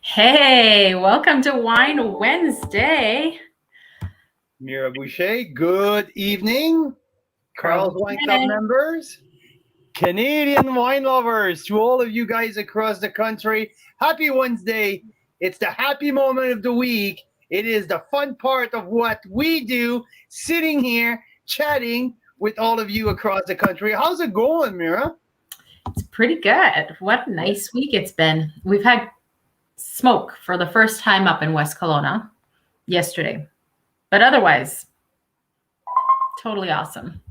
Hey, welcome to Wine Wednesday. Mira Boucher, good evening. Carl Carl's Wine Club Bouquet. members, Canadian wine lovers, to all of you guys across the country, happy Wednesday. It's the happy moment of the week. It is the fun part of what we do, sitting here chatting with all of you across the country. How's it going, Mira? It's pretty good. What a Yeah. nice week it's been. We've had smoke for the first time up in West Kelowna yesterday, but otherwise, totally awesome.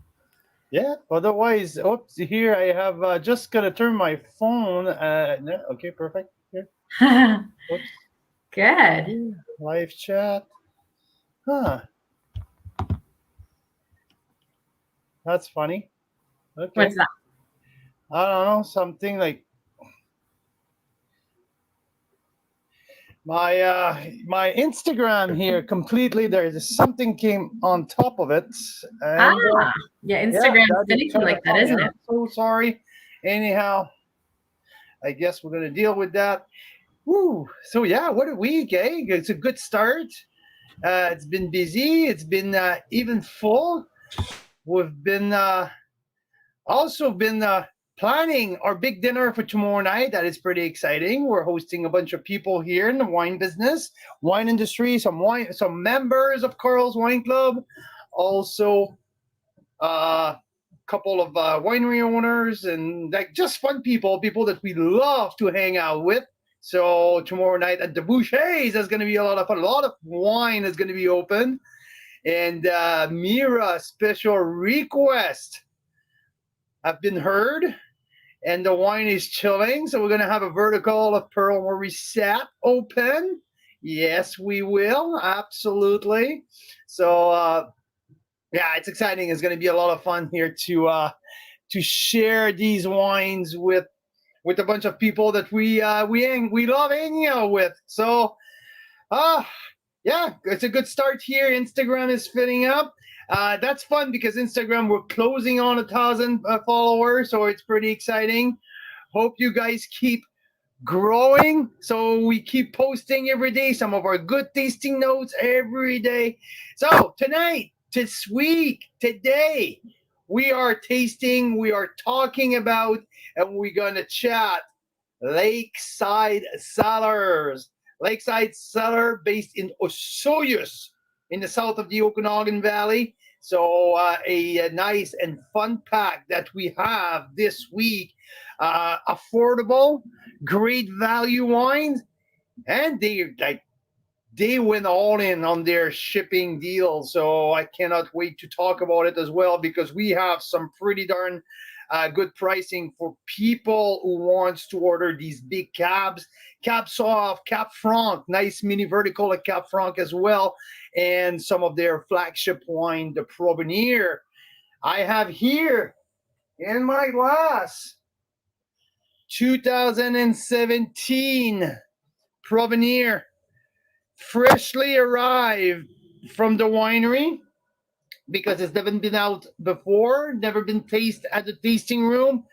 Yeah. Otherwise, oops, here I have just gonna turn my phone. No, okay, perfect. Here. Oops. Good. Yeah, live chat. Huh. That's funny. What's Okay. that? I don't know, something like my Instagram here completely there's something came on top of it and Ah, yeah, yeah, Instagram's that is finicky kind of like that, funny. isn't I'm it? so sorry. Anyhow, I guess we're gonna deal with that. Woo. So yeah, what a week, eh? It's a good start. It's been busy. It's been even full. We've been also been planning our big dinner for tomorrow night. That is pretty exciting. We're hosting a bunch of people here in the wine business, wine industry, some members of Carl's Wine Club, also a couple of winery owners, and like just fun people that we love to hang out with. So tomorrow night at the Bouchers, there's going to be a lot of fun. A lot of wine is going to be open, and Mira special request have been heard, and the wine is chilling. So we're gonna have a vertical of Pearl where we sat open. Yes, we will absolutely. So yeah, it's exciting. It's gonna be a lot of fun here to share these wines with a bunch of people that we love hanging out with. So uh yeah, it's a good start here. Instagram is filling up. That's fun because Instagram, we're closing on 1,000 followers, so it's pretty exciting. Hope you guys keep growing. So we keep posting every day some of our good tasting notes every day. So tonight, this week, today, we are tasting, we are talking about, and we're going to chat Lakeside Cellars. Lakeside Cellar based in Osoyoos in the south of the Okanagan Valley. So a nice and fun pack that we have this week. Affordable, great value wines, and they went all in on their shipping deal. So I cannot wait to talk about it as well because we have some pretty darn good pricing for people who wants to order these big cabs, Cab Soft, Cab Franc, nice mini vertical at Cab Franc as well, and some of their flagship wine, the Provenir. I have here in my glass 2017 Provenir, freshly arrived from the winery because it's never been out before, never been tasted at the tasting room,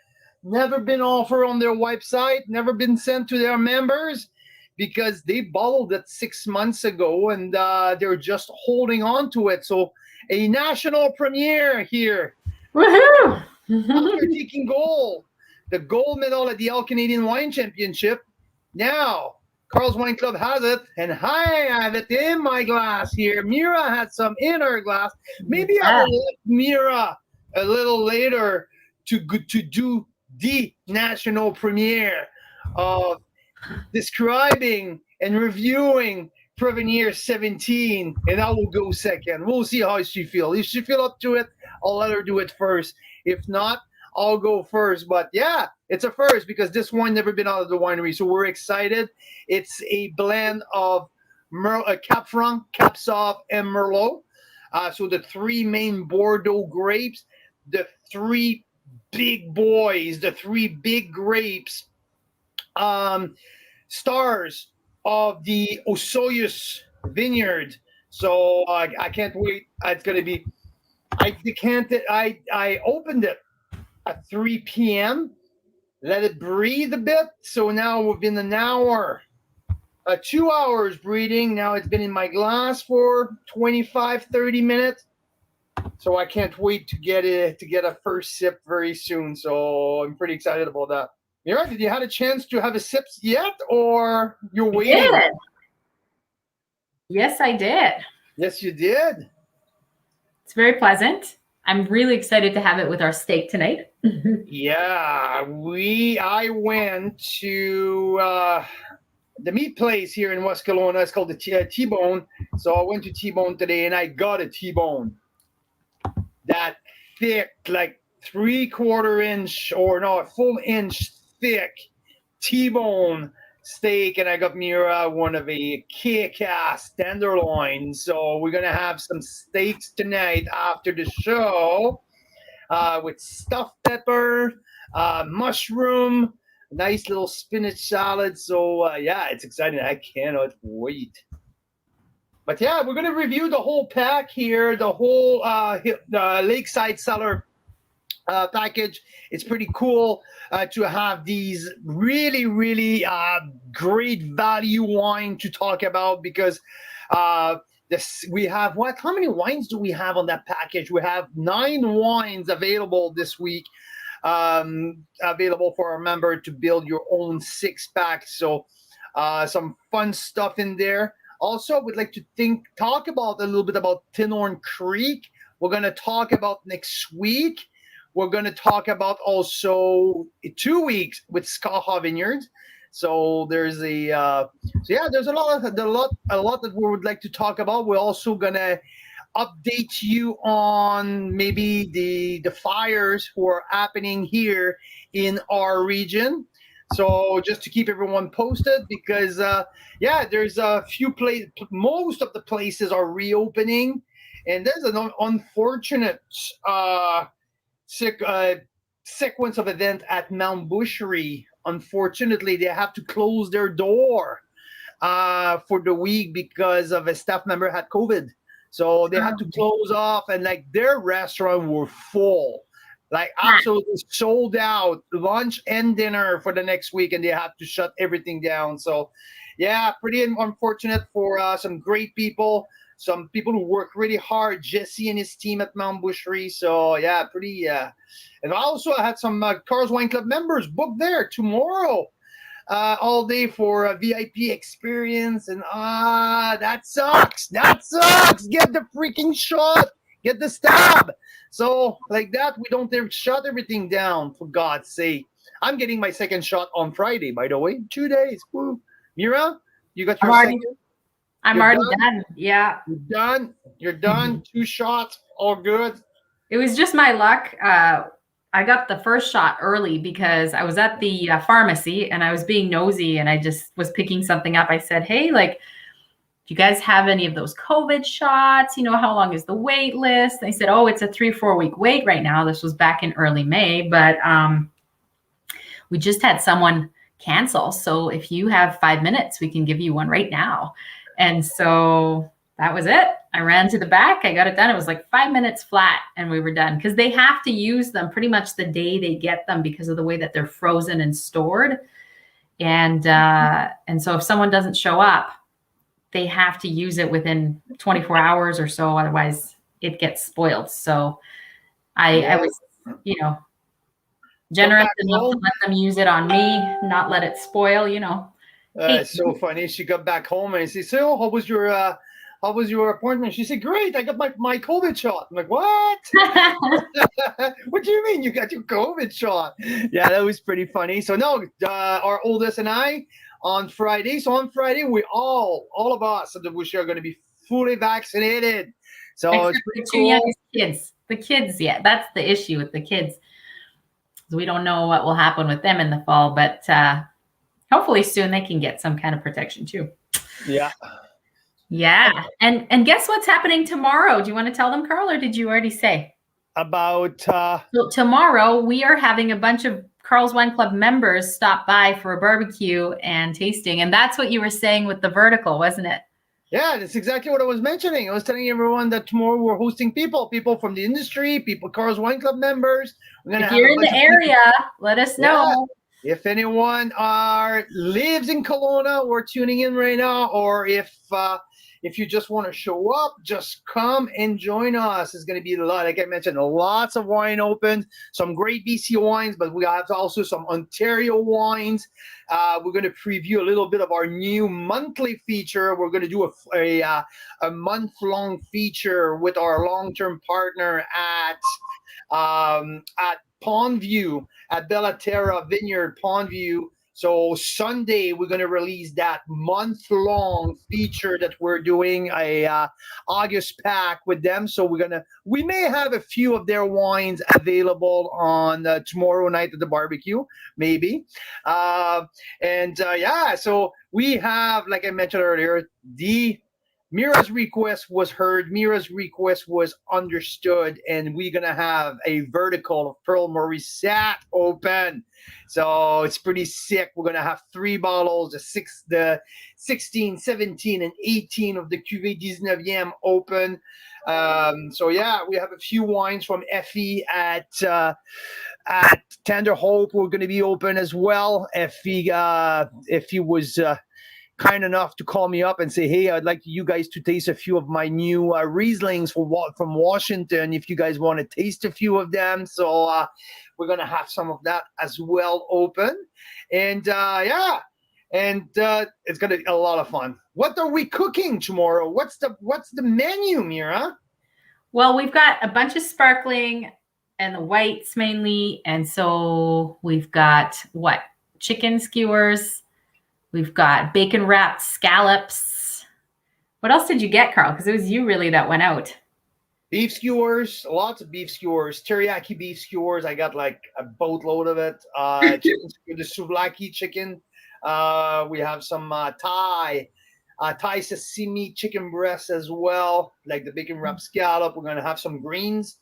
never been offered on their website, never been sent to their members because they bottled it 6 months ago and they're just holding on to it. So a national premiere here Woohoo! after taking gold, the gold medal at the All Canadian Wine Championship. Now, Carl's Wine Club has it, and I have it in my glass here. Mira had some in her glass. Maybe I Yeah. will let Mira a little later to do the national premiere of describing and reviewing Provenir 17, and I will go second. We'll see how she feels. If she feel up to it, I'll let her do it first. If not, I'll go first. But yeah, it's a first because this wine never been out of the winery, so we're excited. It's a blend of Cap Franc, Cap Sauv, and Merlot. So the three main Bordeaux grapes, the three big boys, the three big grapes. Um, Stars of the Osoyoos Vineyard. So I can't wait. It's gonna be. I decanted. I opened it at 3 p.m. Let it breathe a bit. So now within an hour, 2 hours breeding. Now it's been in my glass for 25, 30 minutes. So I can't wait to get a first sip very soon. So I'm pretty excited about that. Mira, did you have a chance to have a sip yet, or you're waiting? Did. Yes, I did. Yes, you did. It's very pleasant. I'm really excited to have it with our steak tonight. Yeah, I went to the meat place here in West Kelowna. It's called the T-Bone. So I went to T-Bone today, and I got a T-Bone. That thick, like 3/4 inch, or no, a full inch thick T-bone steak, and I got Mira one of a kick-ass tenderloin. So we're gonna have some steaks tonight after the show, with stuffed pepper, mushroom, nice little spinach salad. So yeah, it's exciting. I cannot wait. But yeah, we're gonna review the whole pack here, the whole Lakeside Cellar package. It's pretty cool to have these really, really great value wine to talk about, because we have how many wines do we have on that package? We have 9 wines available this week, available for our member to build your own 6-pack. So some fun stuff in there. Also, we'd like to talk about a little bit about Tinhorn Creek. We're going to talk about next week. We're going to talk about also 2 weeks with Skaha Vineyards. So there's there's a lot that we would like to talk about. We're also going to update you on maybe the fires who are happening here in our region. So just to keep everyone posted, because there's a few places. Most of the places are reopening, and there's an unfortunate sequence of event at Mount Boucherie. Unfortunately, they have to close their door for the week because of a staff member had COVID. So they had to close off, and like their restaurant were full. Like absolutely sold out, lunch and dinner for the next week, and they have to shut everything down. So, yeah, pretty unfortunate for some great people, some people who work really hard. Jesse and his team at Mount Boucherie. So, yeah, pretty. And also, I had some Carl's Wine Club members booked there tomorrow, all day for a VIP experience, and that sucks. That sucks. Get the freaking shot. Get the stab. So like that, we don't shut everything down, for God's sake. I'm getting my second shot on Friday, by the way. 2 days. Woo. Mira, you got your second? I'm already done. Yeah. You're done? You're done? 2 shots? All good? It was just my luck. I got the first shot early because I was at the pharmacy and I was being nosy, and I just was picking something up. I said, hey, like, do you guys have any of those COVID shots? You know, how long is the wait list? They said, oh, it's a 3-4 week wait right now. This was back in early May, but we just had someone cancel. So if you have 5 minutes, we can give you one right now. And so that was it. I ran to the back. I got it done. It was like 5 minutes flat, and we were done, because they have to use them pretty much the day they get them because of the way that they're frozen and stored. And so if someone doesn't show up, they have to use it within 24 hours or so. Otherwise it gets spoiled. So I was, generous enough to let them use it on me, not let it spoil, It's so funny. She got back home and she said, oh, how was your appointment? She said, great. I got my COVID shot. I'm like, what? What do you mean you got your COVID shot? Yeah, that was pretty funny. So no, our oldest and I, on Friday. So on Friday, we all of us at the Bush are going to be fully vaccinated. So except it's pretty the 2 cool. youngest kids. The kids, yeah, that's the issue with the kids. We don't know what will happen with them in the fall, but hopefully soon they can get some kind of protection too. Yeah. Yeah. And guess what's happening tomorrow? Do you want to tell them, Carl, or did you already say? About So tomorrow we are having a bunch of Carl's Wine Club members stop by for a barbecue and tasting. And that's what you were saying with the vertical, wasn't it? Yeah, that's exactly what I was mentioning. I was telling everyone that tomorrow we're hosting people from the industry, Carl's Wine Club members. If you're in the area, let us know. If anyone lives in Kelowna or tuning in right now, or if you just want to show up, just come and join us. It's going to be a lot. Like I mentioned, lots of wine open, some great BC wines, but we have also some Ontario wines. We're going to preview a little bit of our new monthly feature. We're going to do a month-long feature with our long-term partner at Pondview, at Bellaterra Vineyard Pondview. So Sunday we're going to release that month-long feature that we're doing a August pack with them. So we may have a few of their wines available on tomorrow night at the barbecue, maybe. So we have, like I mentioned earlier, Mira's request was heard, Mira's request was understood, and we're going to have a vertical of Pearl Maurice open. So it's pretty sick. We're going to have 3 bottles, the 16, 17, and 18 of the Cuvée 19e open. We have a few wines from Effie at Tender Hope. We're going to be open as well. Effie was kind enough to call me up and say, hey, I'd like you guys to taste a few of my new Rieslings from Washington, if you guys want to taste a few of them. So we're going to have some of that as well open. And it's going to be a lot of fun. What are we cooking tomorrow? What's the menu, Mira? Well, we've got a bunch of sparkling and the whites mainly. And so we've got chicken skewers. We've got bacon wrapped scallops. What else did you get, Carl? Because it was you really that went out. Beef skewers, lots of beef skewers, teriyaki beef skewers. I got like a boatload of it. Chicken, the souvlaki chicken. We have some Thai sashimi chicken breasts as well, like the bacon wrapped scallop. We're gonna have some greens,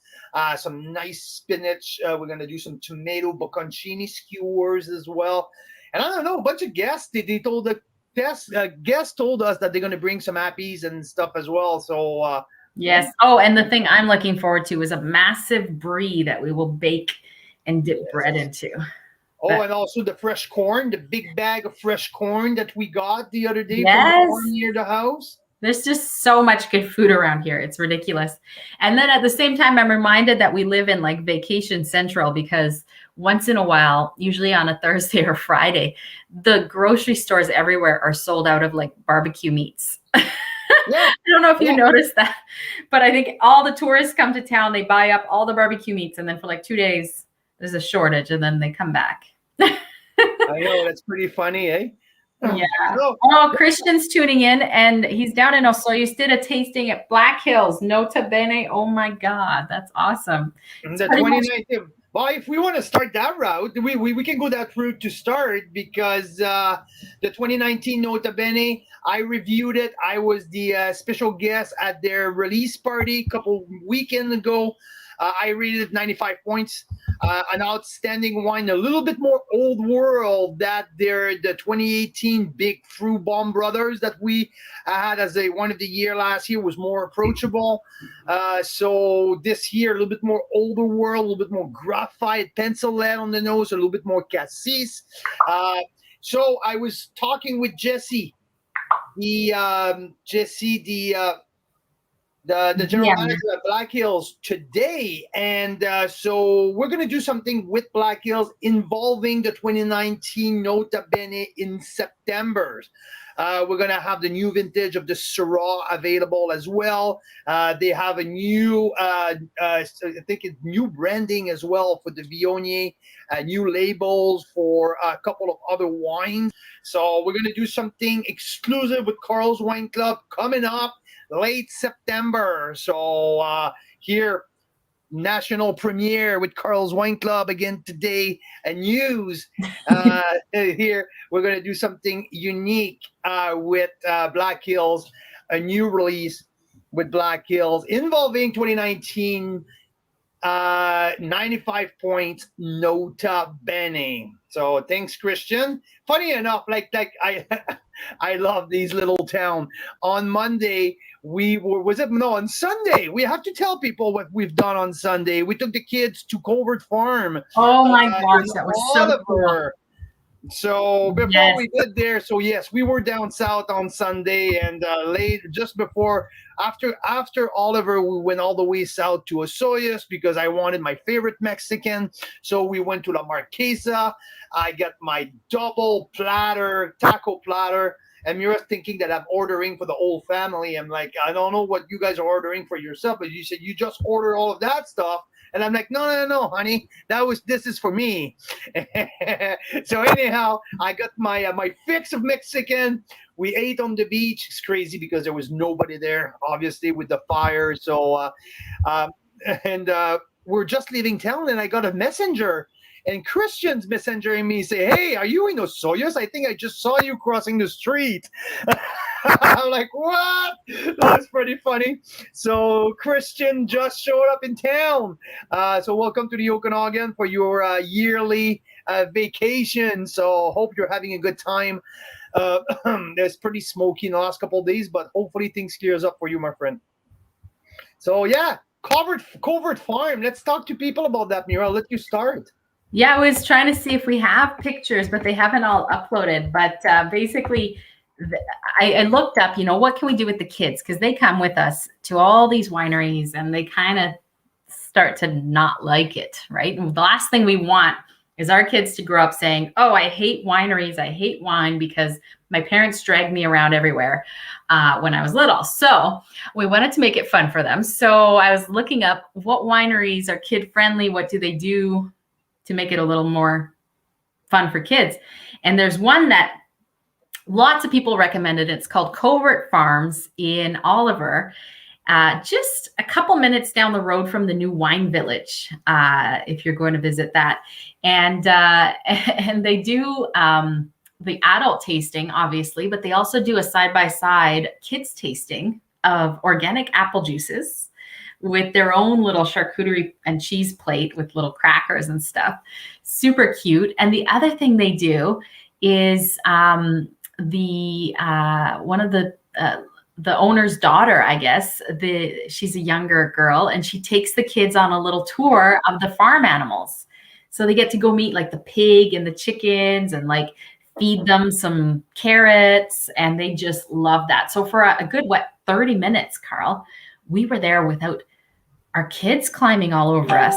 some nice spinach. We're gonna do some tomato bocconcini skewers as well. And I don't know, a bunch of guests, they told the guests told us that they're going to bring some appies and stuff as well. So yes. Oh, and the thing I'm looking forward to is a massive brie that we will bake and dip bread into. And also the fresh corn, the big bag of fresh corn that we got the other day from the farm near the house. There's just so much good food around here. It's ridiculous. And then at the same time, I'm reminded that we live in like vacation central, because once in a while, usually on a Thursday or Friday, the grocery stores everywhere are sold out of like barbecue meats. Yeah. I don't know if you noticed that, but I think all the tourists come to town, they buy up all the barbecue meats, and then for like 2 days, there's a shortage, and then they come back. I know, that's pretty funny, eh? Yeah. Christian's tuning in, and he's down in Osoyoos. Did a tasting at Black Hills. Nota Bene. Oh my God, that's awesome. The 29th. Well, if we want to start that route, we can go that route to start, because the 2019 Nota Bene, I reviewed it. I was the special guest at their release party a couple weekends ago. I rated it 95 points. An outstanding wine, a little bit more old world that the 2018 Big Fruit Bomb Brothers that we had as a one of the year last year was more approachable. So this year, a little bit more older world, a little bit more graphite, pencil lead on the nose, a little bit more cassis. So I was talking with Jesse, the general manager at Black Hills today, and so we're going to do something with Black Hills involving the 2019 Nota Bene in September. We're going to have the new vintage of the Syrah available as well. They have a new, I think it's new branding as well for the Viognier, new labels for a couple of other wines. So we're going to do something exclusive with Carl's Wine Club coming up late September. So here, national premiere with Carl's Wine Club again today, and news here. We're going to do something unique with Black Hills, a new release with Black Hills involving 2019 95 points Nota Bene. So thanks, Christian. Funny enough, like I love these little town. On Monday, on Sunday? We have to tell people what we've done on Sunday. We took the kids to Colbert Farm. Oh my gosh, that was so cool. So before Yes. we get there, so yes, we were down south on Sunday, and late just before, after Oliver, we went all the way south to Osoyos because I wanted my favorite Mexican. So we went to La Marquesa. I got my double platter, taco platter. And you're thinking that I'm ordering for the whole family. I'm like, I don't know what you guys are ordering for yourself, but you said you just order all of that stuff. And I'm like, no, no, no, honey, this is for me. So anyhow, I got my fix of Mexican. We ate on the beach. It's crazy because there was nobody there, obviously with the fire. So um, and we're just leaving town, and I got a messenger. And Christian's messengering me, say, "Hey, are you in Osoyos? I think I just saw you crossing the street." I'm like, "What?" That's pretty funny. So Christian just showed up in town. So welcome to the Okanagan for your yearly vacation. So hope you're having a good time. It's pretty smoky in the last couple of days, but hopefully things clears up for you, my friend. So yeah, Covert Farm. Let's talk to people about that, Mira. I'll let you start. Yeah, I was trying to see if we have pictures, but they haven't all uploaded. But basically, I looked up, what can we do with the kids? Because they come with us to all these wineries and they kind of start to not like it, right? And the last thing we want is our kids to grow up saying, oh, I hate wineries. I hate wine because my parents dragged me around everywhere when I was little. So we wanted to make it fun for them. So I was looking up what wineries are kid friendly. What do they do to make it a little more fun for kids? And there's one that lots of people recommended. It's called Covert Farms in Oliver, just a couple minutes down the road from the new wine village, if you're going to visit that. And and they do the adult tasting, obviously, but they also do a side-by-side kids tasting of organic apple juices with their own little charcuterie and cheese plate with little crackers and stuff. Super cute. And the other thing they do is the one of the owner's daughter, I guess, she's a younger girl, and she takes the kids on a little tour of the farm animals. So they get to go meet like the pig and the chickens and like feed them some carrots, and they just love that. So for a good 30 minutes, Carl, we were there without our kids climbing all over us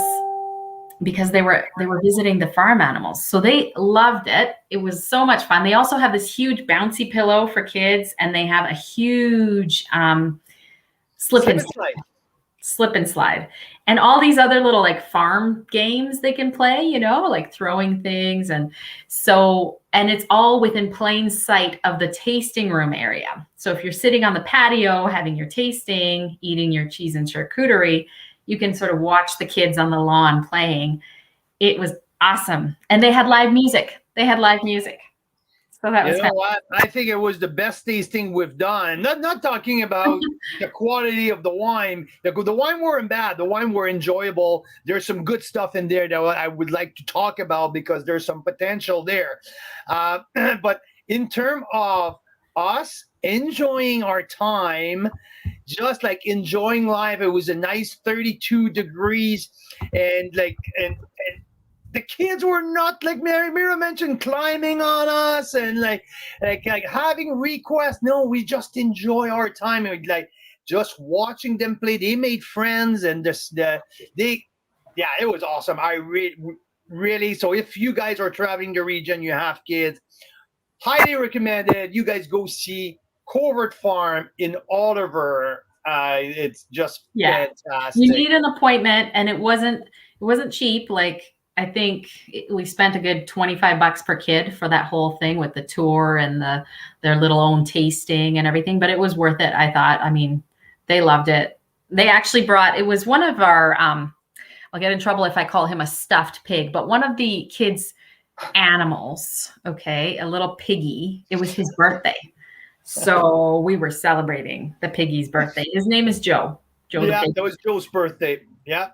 because they were visiting the farm animals. So they loved it. It was so much fun. They also have this huge bouncy pillow for kids, and they have a huge slip and slide, and all these other little like farm games they can play, like throwing things. And it's all within plain sight of the tasting room area. So if you're sitting on the patio having your tasting, eating your cheese and charcuterie, you can sort of watch the kids on the lawn playing. It was awesome. And they had live music. So that was fun. What? I think it was the best tasting we've done. Not talking about the quality of the wine. The wine weren't bad. The wine were enjoyable. There's some good stuff in there that I would like to talk about because there's some potential there. But in terms of us enjoying our time, just like enjoying life, it was a nice 32 degrees, and the kids were not, like Mira mentioned, climbing on us and like having requests. No, we just enjoy our time, and like just watching them play. They made friends, and it was awesome. I really. So if you guys are traveling the region, you have kids, highly recommended. You guys go see Covert Farm in Oliver. It's just fantastic. You need an appointment, and it wasn't cheap. Like, I think we spent a good $25 per kid for that whole thing with the tour and their little own tasting and everything, but it was worth it, I thought. I mean, they loved it. They actually it was one of our, I'll get in trouble if I call him a stuffed pig, but one of the kids' animals, okay, a little piggy, it was his birthday. So we were celebrating the piggy's birthday. His name is Joe. Yeah, that was Joe's birthday. Yeah,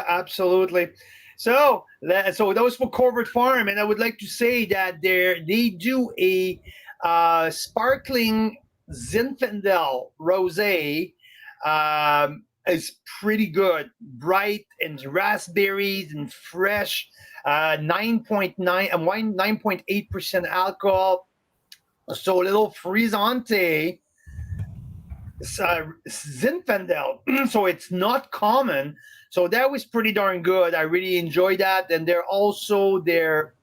absolutely. So that was for Covert Farm, and I would like to say that they do a sparkling Zinfandel rosé is pretty good, bright and raspberries and fresh. 9.9 and wine 9.8% alcohol. So a little frizzante, Zinfandel. So it's not common. So that was pretty darn good. I really enjoyed that. And they're also their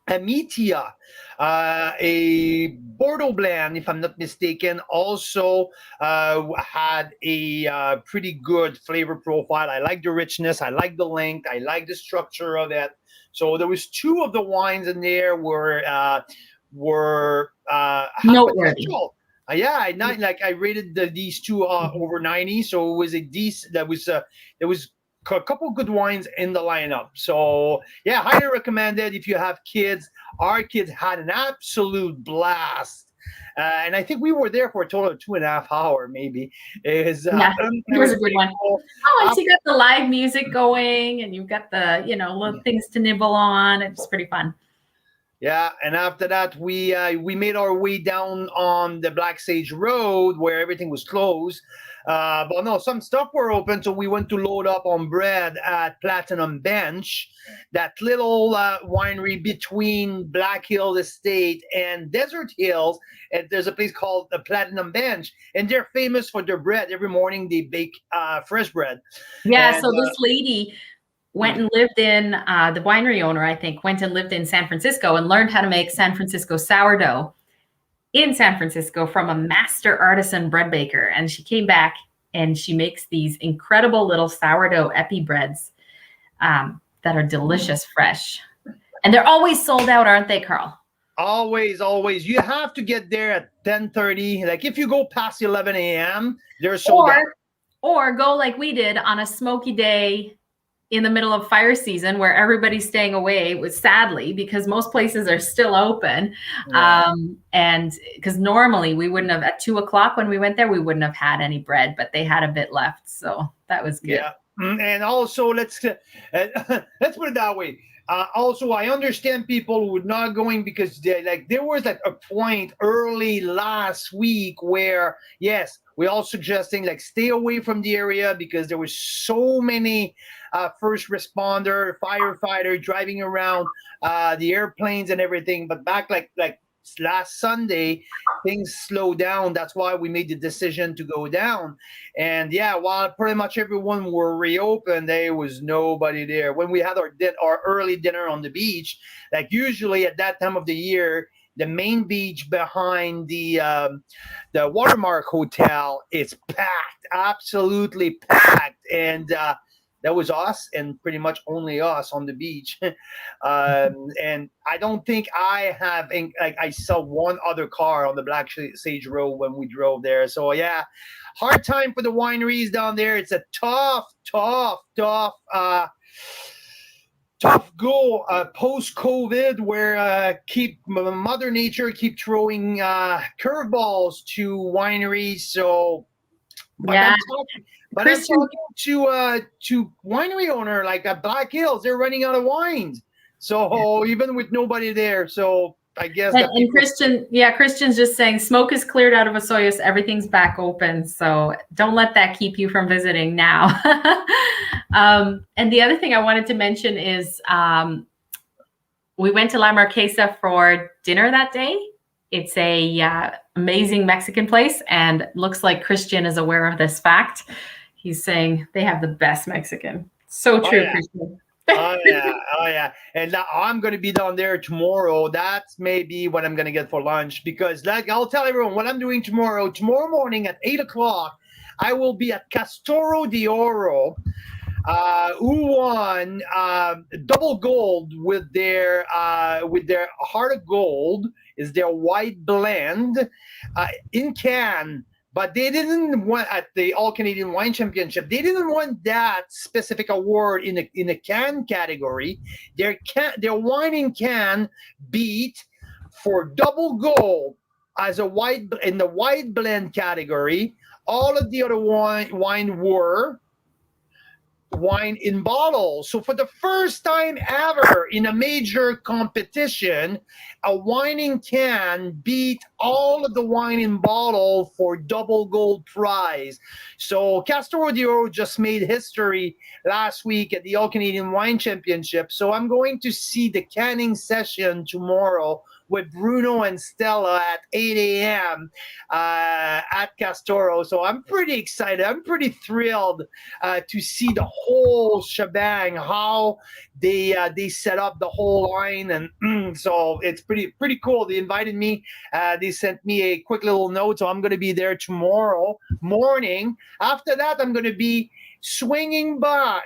Amitia, a Bordeaux blend, if I'm not mistaken, also had a pretty good flavor profile. I like the richness, I like the length, I like the structure of it. So there was two of the wines in there were had Noteworthy. potential. Yeah, I rated these two over 90, so it was a decent. There was a couple good wines in the lineup. So yeah, highly recommended if you have kids. Our kids had an absolute blast. And I think we were there for a total of 2.5 hours, maybe. Yeah, it was a good one. Cool. Oh, and so you got the live music going, and you've got the, little things to nibble on. It's pretty fun. Yeah, and after that, we made our way down on the Black Sage Road where everything was closed. But no, some stuff were open, so we went to load up on bread at Platinum Bench, that little winery between Black Hills Estate and Desert Hills. And there's a place called the Platinum Bench, and they're famous for their bread. Every morning they bake fresh bread. Yeah, And, so this lady went and lived in, the winery owner, I think, went and lived in San Francisco and learned how to make San Francisco sourdough in San Francisco from a master artisan bread baker. And she came back and she makes these incredible little sourdough epi breads that are delicious fresh. And they're always sold out, aren't they, Carl? Always, always. You have to get there at 10:30. Like if you go past 11 a.m., they're sold out. Or go like we did on a smoky day in the middle of fire season where everybody's staying away, sadly, because most places are still open. Yeah. And because normally we wouldn't have, at 2:00 when we went there, we wouldn't have had any bread, but they had a bit left. So that was good. Yeah. And also let's put it that way. Also, I understand people who were not going because there was like a point early last week where, yes, we're all suggesting stay away from the area because there were so many first responder, firefighter driving around the airplanes and everything. But back like last Sunday, things slowed down. That's why we made the decision to go down. And yeah, while pretty much everyone were reopened, there was nobody there. When we had our early dinner on the beach, like usually at that time of the year, the main beach behind the Watermark Hotel is packed, absolutely packed. And that was us and pretty much only us on the beach. And I don't think I saw one other car on the Black Sage Road when we drove there. So yeah, hard time for the wineries down there. It's a tough goal post-COVID where Mother Nature keep throwing curveballs to wineries. So yeah. I'm talking to winery owner like at Black Hills, they're running out of wines. So even with nobody there, so I guess. And Christian's just saying smoke is cleared out of Osoyoos. Everything's back open. So don't let that keep you from visiting now. And the other thing I wanted to mention is we went to La Marquesa for dinner that day. It's a amazing Mexican place, and looks like Christian is aware of this fact. He's saying they have the best Mexican. So true, yeah. Christian. Oh yeah. And now I'm going to be down there tomorrow. That's maybe what I'm going to get for lunch because I'll tell everyone what I'm doing tomorrow. Tomorrow morning at 8:00, I will be at Castoro de Oro, who won double gold with their Heart of Gold is their white blend in can. But they didn't want at the All Canadian Wine Championship. They didn't want that specific award in a can category. Their wine in can beat for double gold as in the white blend category. All of the other wine were wine in bottles. So for the first time ever in a major competition, a wine in can beat all of the wine in bottle for double gold prize. So Castro Dio just made history last week at the All Canadian Wine Championship. So I'm going to see the canning session tomorrow with Bruno and Stella at 8 a.m. At Castoro. So I'm pretty excited. I'm pretty thrilled to see the whole shebang, how they set up the whole line, and so it's pretty cool. They invited me. They sent me a quick little note, so I'm going to be there tomorrow morning. After that, I'm going to be swinging by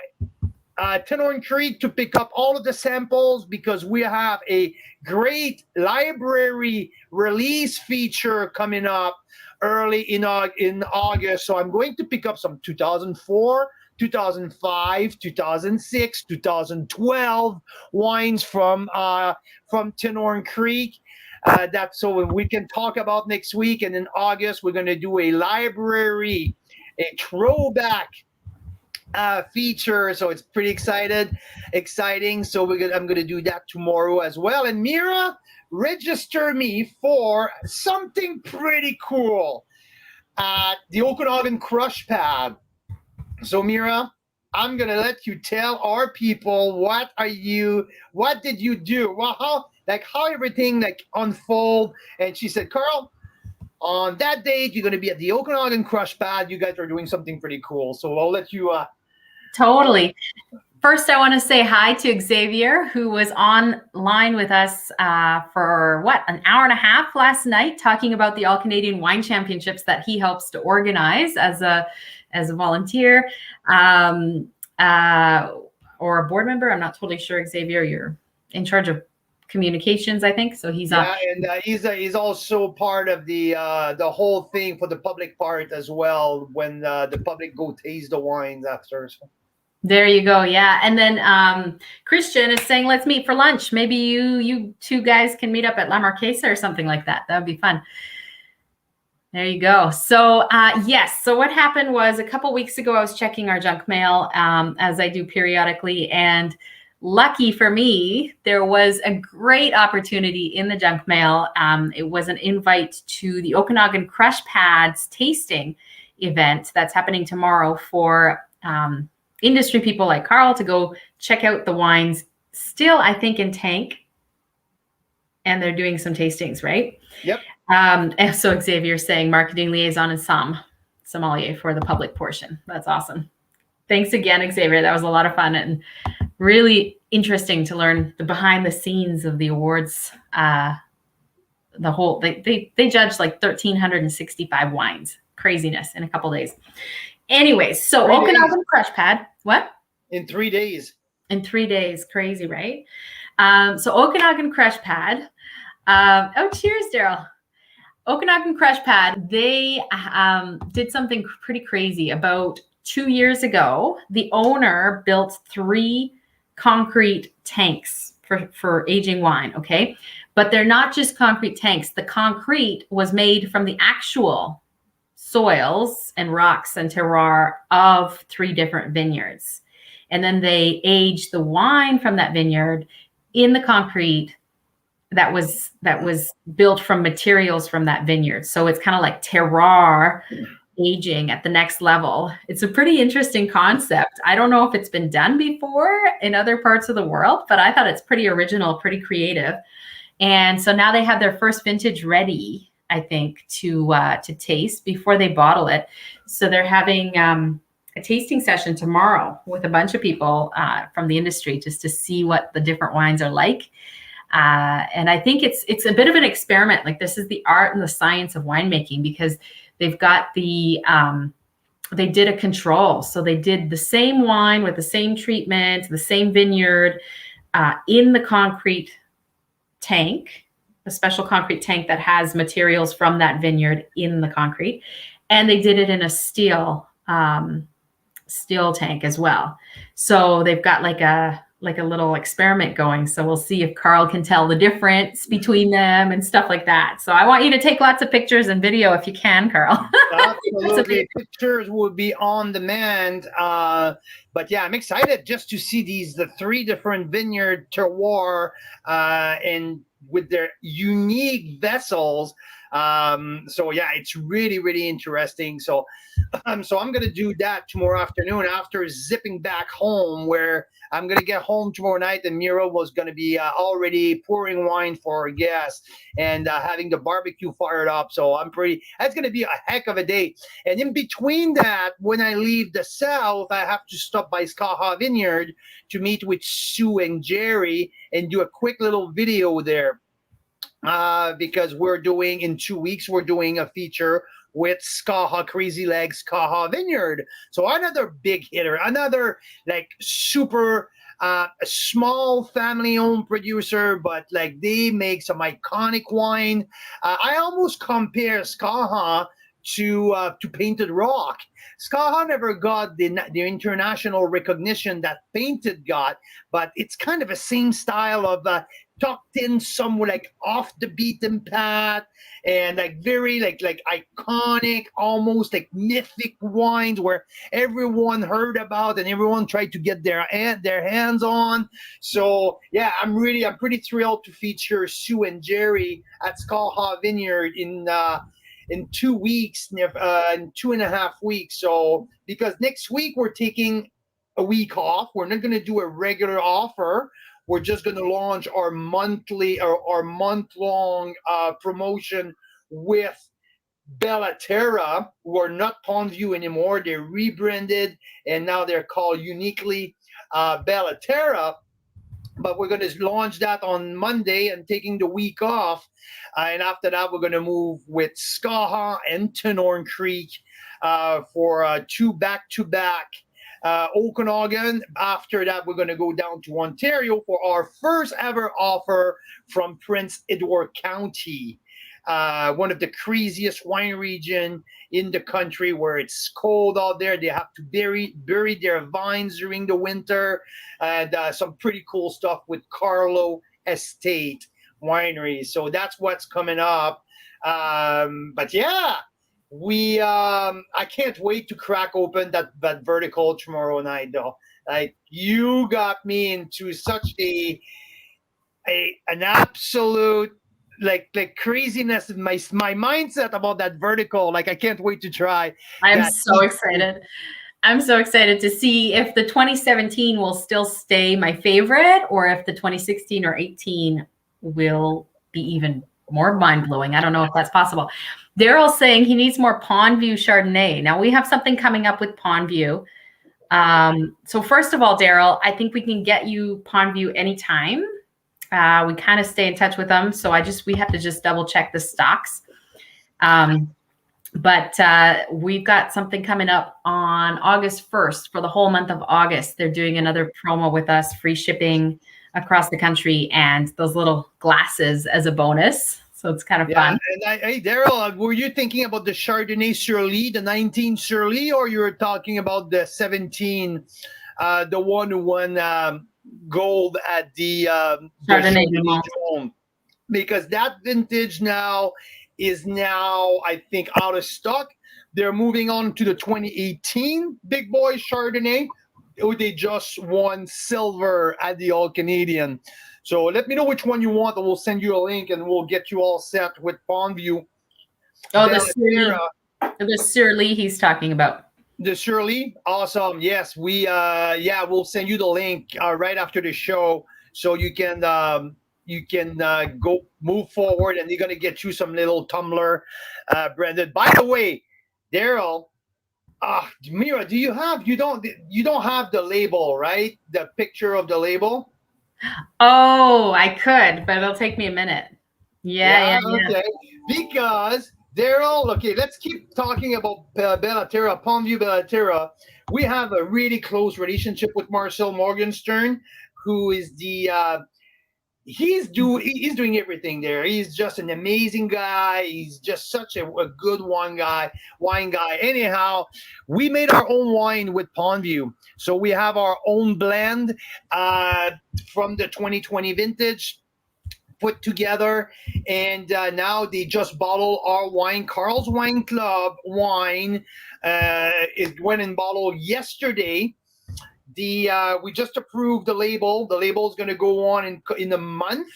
Tinhorn Creek to pick up all of the samples because we have a great library release feature coming up early in August. So I'm going to pick up some 2004, 2005, 2006, 2012 wines from Tinhorn Creek. That's so we can talk about next week. And in August, we're going to do a library, a throwback feature. So it's pretty exciting. So I'm going to do that tomorrow as well. And Mira, register me for something pretty cool at the Okanagan Crush Pad. So Mira, I'm going to let you tell our people what did you do? Well, how everything unfold. And she said, Carl, on that date, you're going to be at the Okanagan Crush Pad. You guys are doing something pretty cool. So I'll let you Totally. First, I want to say hi to Xavier, who was online with us for an hour and a half last night, talking about the All Canadian Wine Championships that he helps to organize as a volunteer or a board member. I'm not totally sure, Xavier. You're in charge of communications, I think. So he's and he's also part of the whole thing for the public part as well. When the public go taste the wines after. So. There you go. Yeah. And then Christian is saying, let's meet for lunch. Maybe you two guys can meet up at La Marquesa or something like that. That would be fun. There you go. So yes. So what happened was a couple weeks ago, I was checking our junk mail as I do periodically. And lucky for me, there was a great opportunity in the junk mail. It was an invite to the Okanagan Crush Pads tasting event that's happening tomorrow for industry people like Carl to go check out the wines, still, I think, in tank. And they're doing some tastings, right? Yep. And so Xavier's saying marketing liaison and sommelier for the public portion. That's awesome. Thanks again, Xavier. That was a lot of fun and really interesting to learn the behind the scenes of the awards. The whole, they judged like 1,365 wines. Craziness in a couple days. Anyways, so Okanagan Crush Pad. What? In 3 days. In 3 days. Crazy, right? So Okanagan Crush Pad. Cheers, Daryl. Okanagan Crush Pad, they did something pretty crazy. About 2 years ago, the owner built 3 concrete tanks for aging wine, okay? But they're not just concrete tanks. The concrete was made from the actual soils and rocks and terroir of 3 different vineyards. And then they aged the wine from that vineyard in the concrete that was built from materials from that vineyard. So it's kind of like terroir aging at the next level. It's a pretty interesting concept. I don't know if it's been done before in other parts of the world, but I thought it's pretty original, pretty creative. And so now they have their first vintage ready, I think, to taste before they bottle it. So they're having a tasting session tomorrow with a bunch of people from the industry just to see what the different wines are like. And I think it's a bit of an experiment. Like, this is the art and the science of winemaking, because they've got they did a control. So they did the same wine with the same treatment, the same vineyard in the concrete tank, a special concrete tank that has materials from that vineyard in the concrete. And they did it in a steel tank as well. So they've got like a little experiment going. So we'll see if Carl can tell the difference between them and stuff like that. So I want you to take lots of pictures and video if you can, Carl. Absolutely. Pictures will be on demand. But yeah, I'm excited just to see the three different vineyard terroir, and with their unique vessels. So yeah, it's really, really interesting. So I'm gonna do that tomorrow afternoon after zipping back home, where I'm gonna get home tomorrow night, and Miro was gonna be already pouring wine for our guests and having the barbecue fired up. So that's gonna be a heck of a day. And in between that, when I leave the south, I have to stop by Skaha Vineyard to meet with Sue and Jerry and do a quick little video there. Because in 2 weeks, we're doing a feature with Skaha Crazy Legs Skaha Vineyard. So another big hitter, another like super small family-owned producer, but like they make some iconic wine. I almost compare Skaha to Painted Rock. Skaha never got the international recognition that Painted got, but it's kind of the same style of tucked in somewhere like off the beaten path, and like very like iconic, almost like mythic wines where everyone heard about and everyone tried to get their hands on. So yeah, I'm pretty thrilled to feature Sue and Jerry at Skaha Vineyard in 2 weeks, in 2.5 weeks. So because next week we're taking a week off, we're not going to do a regular offer. We're just going to launch our monthly or our month-long promotion with Bellaterra, who are not Pondview anymore. They're rebranded, and now they're called uniquely Bellaterra. But we're going to launch that on Monday and taking the week off. And after that, we're going to move with Skaha and Tenorn Creek for 2 back-to-back Okanagan. After that, we're going to go down to Ontario for our first ever offer from Prince Edward County, one of the craziest wine region in the country, where it's cold out there. They have to bury their vines during the winter, and some pretty cool stuff with Carlo Estate Winery. So that's what's coming up. But yeah, I can't wait to crack open that vertical tomorrow night, though. Like, you got me into such an absolute like craziness in my mindset about that vertical. Like, I can't wait to try. I'm so excited. I'm so excited to see if the 2017 will still stay my favorite, or if the 2016 or 18 will be even more mind-blowing. I don't know if that's possible. Daryl's saying he needs more Pondview Chardonnay. Now we have something coming up with Pondview. So first of all, Daryl, I think we can get you Pondview anytime. We kind of stay in touch with them. So we have to just double check the stocks. But we've got something coming up on August 1st for the whole month of August. They're doing another promo with us, free shipping across the country, and those little glasses as a bonus. So it's kind of fun. And hey, Daryl, were you thinking about the Chardonnay Surly, the 19 Surly, or you were talking about the 17, the one who won gold at the Chardonnay Dome? Because that vintage is now, I think, out of stock. They're moving on to the 2018 Big Boy Chardonnay. They just won silver at the All Canadian. So let me know which one you want, and we'll send you a link, and we'll get you all set with Pondview. Oh, the Surly he's talking about. The Surly, awesome. Yes, we'll send you the link right after the show, so you can go move forward, and you're gonna get you some little tumbler branded. By the way, Daryl, Mira, you don't have the label, right? The picture of the label. Oh, I could, but it'll take me a minute. Yeah. Okay. Because Daryl, okay, let's keep talking about Bellaterra, Pondview Bellaterra. We have a really close relationship with Marcel Morgenstern, who is he's doing everything there. He's just an amazing guy. He's just such a good wine guy. Anyhow, we made our own wine with Pondview. So we have our own blend from the 2020 vintage put together, and now they just bottled our wine. Carl's Wine Club wine. It went in bottle yesterday. We just approved the label. The label is going to go on in a month,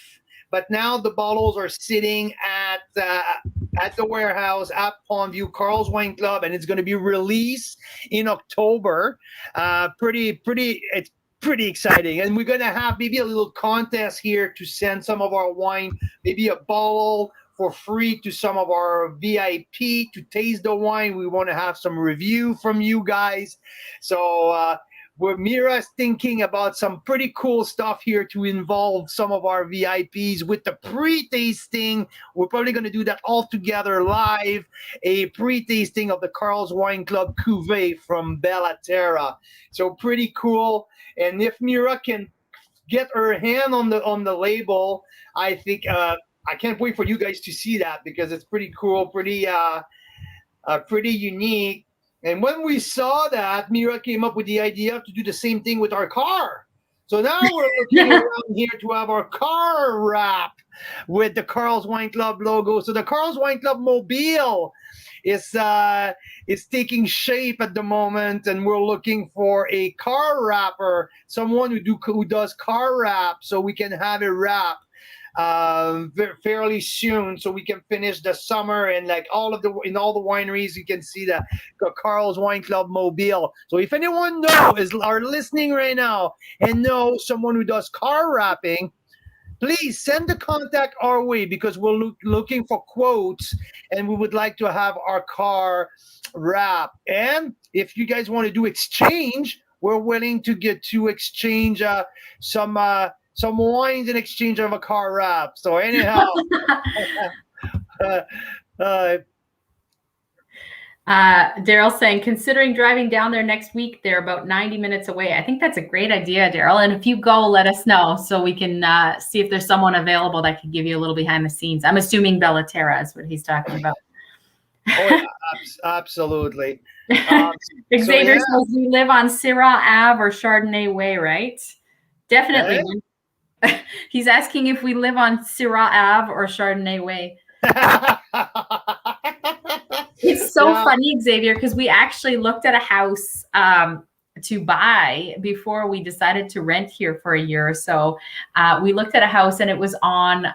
but now the bottles are sitting at the warehouse at Pondview Carl's Wine Club, and it's going to be released in October. It's pretty exciting, and we're going to have maybe a little contest here to send some of our wine, maybe a bottle for free to some of our VIP to taste the wine. We want to have some review from you guys. So where Mira's thinking about some pretty cool stuff here to involve some of our VIPs with the pre-tasting. We're probably going to do that all together live, a pre-tasting of the Carl's Wine Club Cuvée from Bella Terra. So pretty cool. And if Mira can get her hand on the label, I think I can't wait for you guys to see that, because it's pretty cool, pretty unique. And when we saw that, Mira came up with the idea to do the same thing with our car. So now we're looking around here to have our car wrap with the Carl's Wine Club logo. So the Carl's Wine Club mobile is taking shape at the moment, and we're looking for a car wrapper, someone who does car wrap, so we can have it wrap fairly soon, so we can finish the summer, and like in all the wineries you can see the Carl's Wine Club mobile. So if anyone are listening right now and know someone who does car wrapping, please send the contact our way, because we're looking for quotes, and we would like to have our car wrap. And if you guys want to do exchange, we're willing to exchange some wines in exchange of a car wrap. So anyhow, Daryl's saying, considering driving down there next week, they're about 90 minutes away. I think that's a great idea, Daryl. And if you go, let us know so we can see if there's someone available that can give you a little behind the scenes. I'm assuming Bella Terra is what he's talking about. Oh, yeah, absolutely. Xavier says we live on Syrah Ave or Chardonnay Way, right? Definitely. Okay. He's asking if we live on Syrah Ave or Chardonnay Way. It's so funny, Xavier, because we actually looked at a house to buy before we decided to rent here for a year or so. We looked at a house, and it was on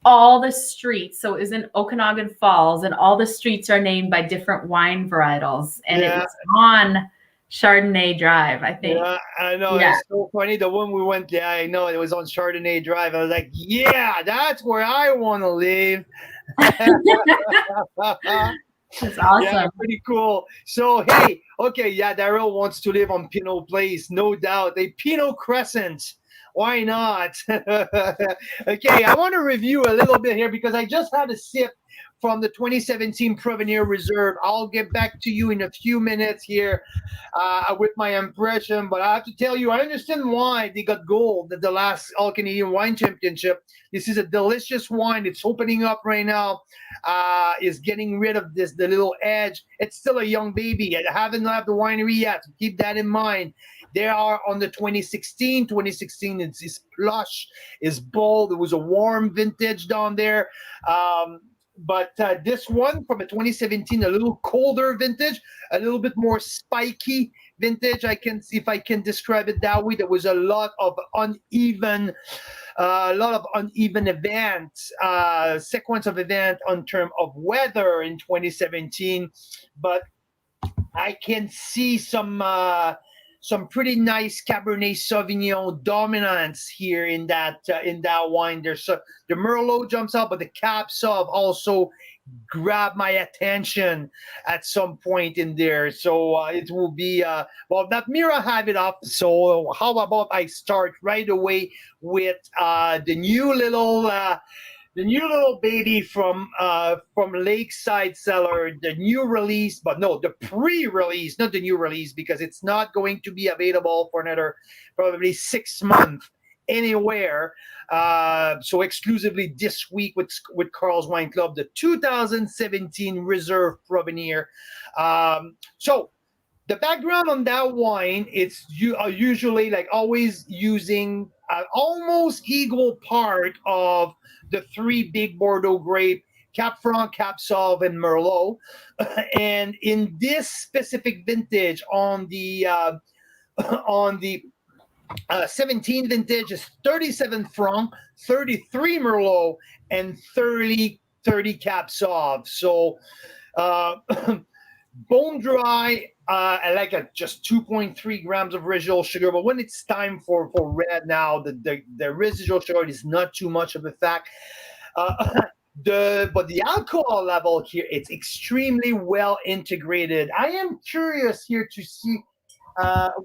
all the streets. So it was in Okanagan Falls, and all the streets are named by different wine varietals. And it was on Chardonnay Drive, I think. Yeah, I know. Yeah. It's so funny. The one we went, I know it was on Chardonnay Drive. I was like, yeah, that's where I want to live. That's awesome. Yeah, pretty cool. So, hey, okay, Daryl wants to live on Pinot Place, no doubt. A Pinot Crescent. Why not? Okay, I want to review a little bit here, because I just had a sip from the 2017 Provenir Reserve. I'll get back to you in a few minutes here with my impression, but I have to tell you, I understand why they got gold at the last All-Canadian Wine Championship. This is a delicious wine. It's opening up right now. Is getting rid of the little edge. It's still a young baby. I haven't left the winery yet, so keep that in mind. They are on the 2016. 2016 is plush, is bold. It was a warm vintage down there. But this one from a 2017, a little colder vintage, a little bit more spiky vintage. I can see if I can describe it that way. There was a lot of uneven events, sequence of events on terms of weather in 2017. But I can see some pretty nice Cabernet Sauvignon dominance here in that wine. There's the Merlot jumps out, but the Cab Sauv also grabbed my attention at some point in there. So it will be that Mira have it up. So how about I start right away with the new little baby from Lakeside Cellar, the new release, but no, the pre-release, not the new release, because it's not going to be available for another probably 6 months anywhere. So exclusively this week with Carl's Wine Club, the 2017 Reserve Provenir. So the background on that wine, it's usually like always using almost equal part of the 3 big Bordeaux grape, Cap Franc, Cap Sauv, and Merlot. And in this specific vintage on the on the 17 vintage is 37 franc, 33 Merlot, and 30 Cap Sauv. So bone dry, I like just 2.3 grams of residual sugar. But when it's time for red now, the residual sugar is not too much of a fact. But the alcohol level here, it's extremely well integrated. I am curious here to see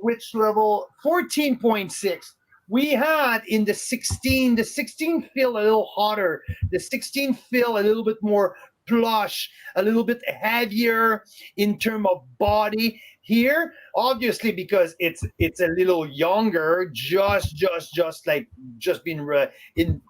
which level. 14.6. We had in the 16. The 16 feel a little hotter. The 16 feel a little bit more plush, a little bit heavier in terms of body. Here, obviously, because it's a little younger, just been in.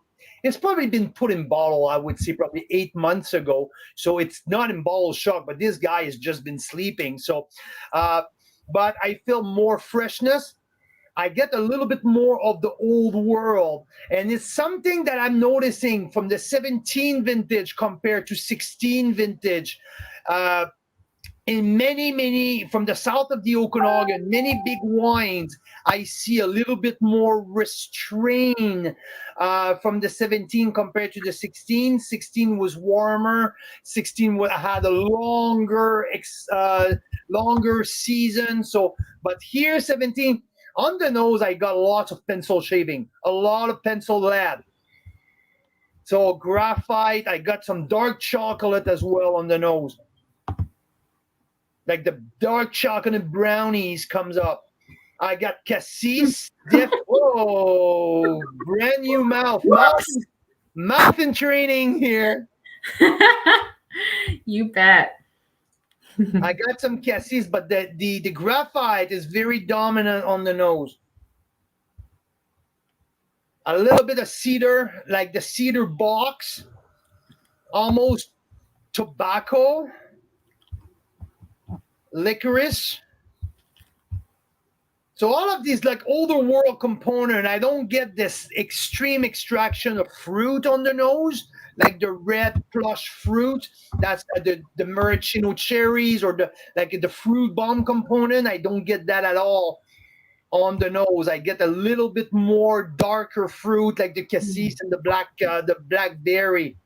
It's probably been put in bottle, I would say, probably 8 months ago. So it's not in bottle shock, but this guy has just been sleeping. So, but I feel more freshness. I get a little bit more of the old world. And it's something that I'm noticing from the 17 vintage compared to 16 vintage. In many, from the south of the Okanagan, many big wines, I see a little bit more restraint from the 17 compared to the 16. 16 was warmer. 16 had a longer season. So, but here 17, on the nose, I got lots of pencil shaving, a lot of pencil lead. So graphite, I got some dark chocolate as well on the nose. Like the dark chocolate brownies comes up. I got cassis dip. Whoa, brand new mouth. Mouth in training here. You bet. I got some cassis, but the graphite is very dominant on the nose. A little bit of cedar, like the cedar box, almost tobacco, licorice. So all of these like older world component, I don't get this extreme extraction of fruit on the nose, like the red plush fruit. That's the maraschino cherries or the fruit bomb component. I don't get that at all on the nose. I get a little bit more darker fruit, like the cassis and the blackberry.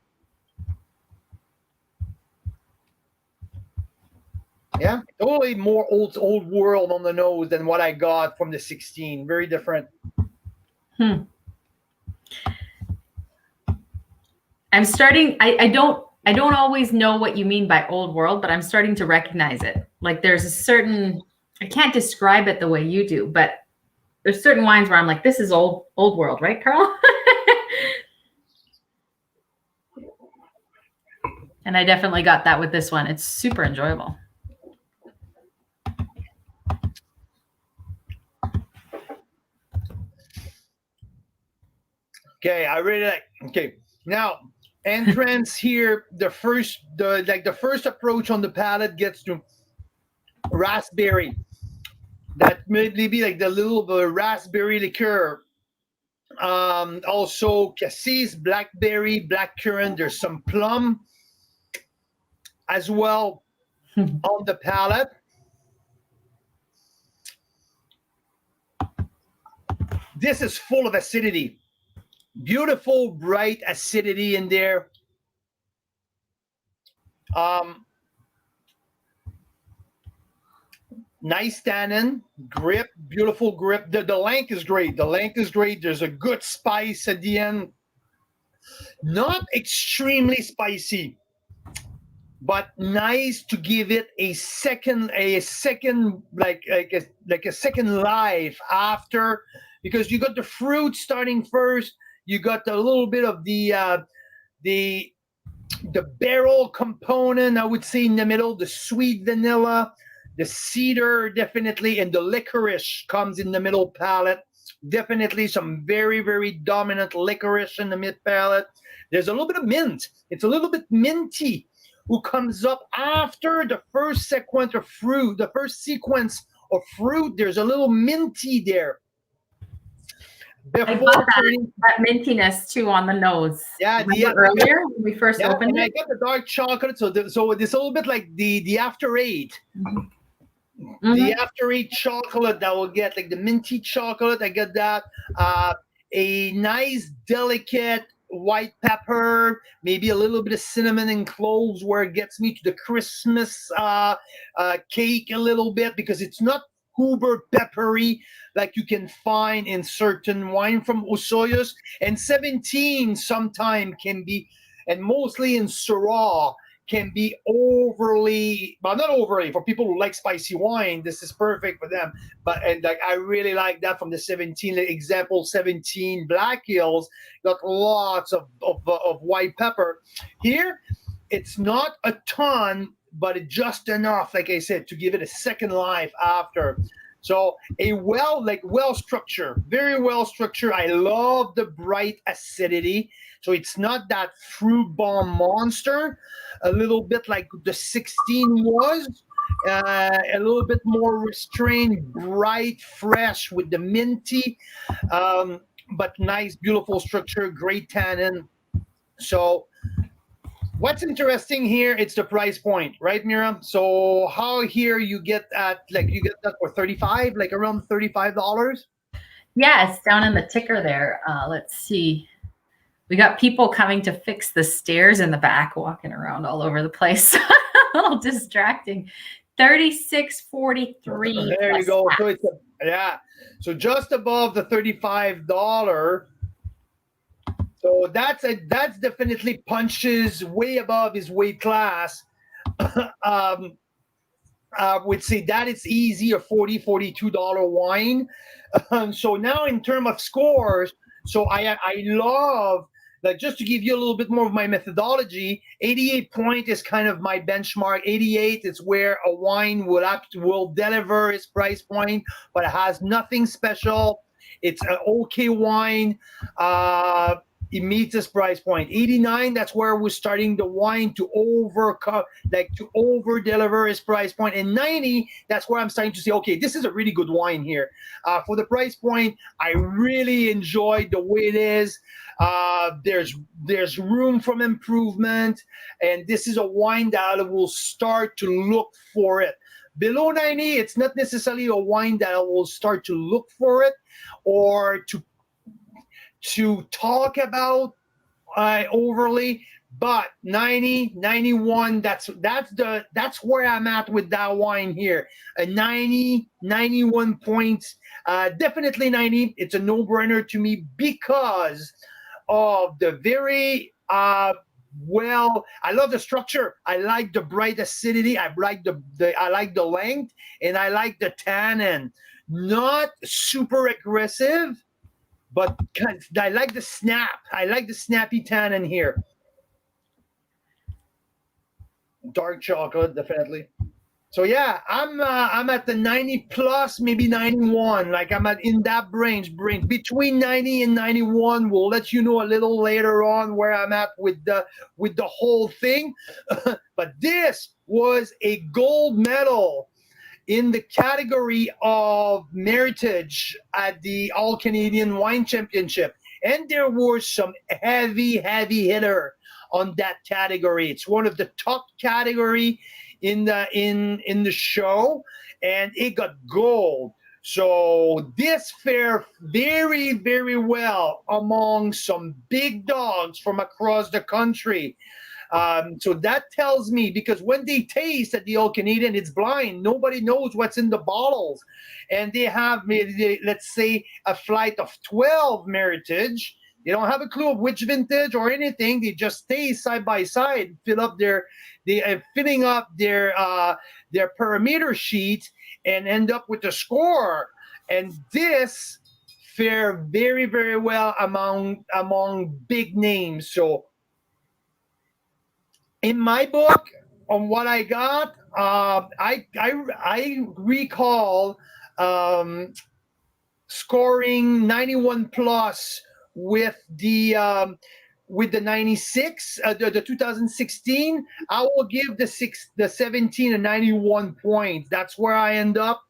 Yeah, totally more old world on the nose than what I got from the 16. Very different. I'm starting. I don't always know what you mean by old world, but I'm starting to recognize it. Like there's a certain, I can't describe it the way you do, but there's certain wines where I'm like, this is old world, right, Carl? And I definitely got that with this one. It's super enjoyable. Okay, I really like. Okay, now entrance here. The first approach on the palate gets to raspberry. That may be like the little raspberry liqueur. Also cassis, blackberry, blackcurrant. There's some plum as well on the palate. This is full of acidity. Beautiful, bright acidity in there. Nice tannin, grip, beautiful grip. The length is great. The length is great. There's a good spice at the end. Not extremely spicy, but nice to give it a second like a second life after, because you got the fruit starting first. You got a little bit of the barrel component, I would say, in the middle, the sweet vanilla, the cedar definitely, and the licorice comes in the middle palate. Definitely some very, very dominant licorice in the mid palate. There's a little bit of mint. It's a little bit minty, who comes up after the first sequence of fruit. The first sequence of fruit, there's a little minty there. I got that mintiness too on the nose. Yeah, earlier when we first opened and it. I got the dark chocolate, so it's a little bit like the after 8. The Mhm. after eight chocolate that we'll get, like the minty chocolate, I get that. Uh, a nice, delicate white pepper, maybe a little bit of cinnamon and cloves, where it gets me to the Christmas cake a little bit, because it's not uber peppery like you can find in certain wine from Osoyoos. And 17 sometime can be, and mostly in Syrah, can be overly, well, not overly, for people who like spicy wine, this is perfect for them. But and like I really like that from the 17, like, example 17 Black Hills, got lots of white pepper. Here it's not a ton, but it just enough, like I said, to give it a second life after. So a well structured, very well structured. I love the bright acidity. So it's not that fruit bomb monster. A little bit like the 16 was. A little bit more restrained, bright, fresh with the minty, um, but nice, beautiful structure, great tannin. So what's interesting here, it's the price point, right, Mira? So how here you get at, like, you get that for 35, like around $35? Yeah, it's down in the ticker there. Let's see. We got people coming to fix the stairs in the back, walking around all over the place. A little distracting. 36.43 There you plus go. So tax. it's yeah. So just above the $35. So that's definitely punches way above his weight class. um, I would say that it's easy a $42 wine. So now in terms of scores, so I love, like, just to give you a little bit more of my methodology. 88 point is kind of my benchmark. 88 is where a wine will deliver its price point, but it has nothing special. It's an okay wine. It meets this price point. 89, that's where we're starting the wine to overcome, like to over deliver his price point. And 90, that's where I'm starting to say, okay, this is a really good wine here. For the price point, I really enjoyed the way it is. There's room for improvement, and this is a wine that I will start to look for it. Below 90, it's not necessarily a wine that I will start to look for it, or to talk about overly. But 90, 91, that's where I'm at with that wine here. A 90, 91 points. Definitely 90. It's a no-brainer to me, because of the very I love the structure. I like the bright acidity. I like I like the length, and I like the tannin. Not super aggressive, but I like the snap. I like the snappy tannin here. Dark chocolate, definitely. So yeah, I'm at the 90 plus, maybe 91. Like I'm at in that range between 90 and 91. We'll let you know a little later on where I'm at with the whole thing. But this was a gold medal in the category of meritage at the All Canadian Wine Championship. And there were some heavy hitter on that category. It's one of the top category in the show, and it got gold. So this fared very well among some big dogs from across the country. So that tells me, because when they taste at the Old Canadian, it's blind. Nobody knows what's in the bottles. And they have, maybe, let's say, a flight of 12 Meritage. They don't have a clue of which vintage or anything. They just taste side by side, they are filling up their parameter sheet, and end up with a score. And this fare very well among big names. So in my book, on what I got, I recall um, scoring 91 plus with the 96, the 2016. I will give the 17 and 91 points. That's where I end up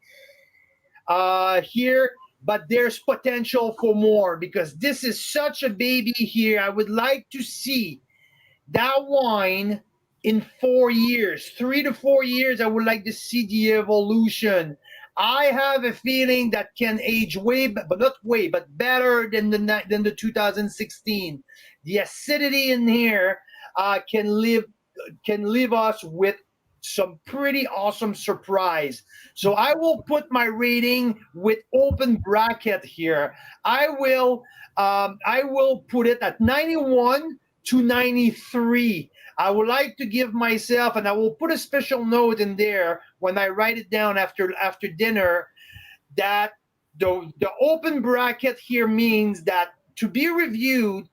here. But there's potential for more, because this is such a baby here. I would like to see that wine in 4 years, 3 to 4 years, I would like to see the evolution. I have a feeling that can age but not way, but better than the 2016. The acidity in here can leave us with some pretty awesome surprise. So I will put my rating with open bracket here. I will put it at 91 to 93. I would like to give myself, and I will put a special note in there when I write it down after dinner, that the open bracket here means that to be reviewed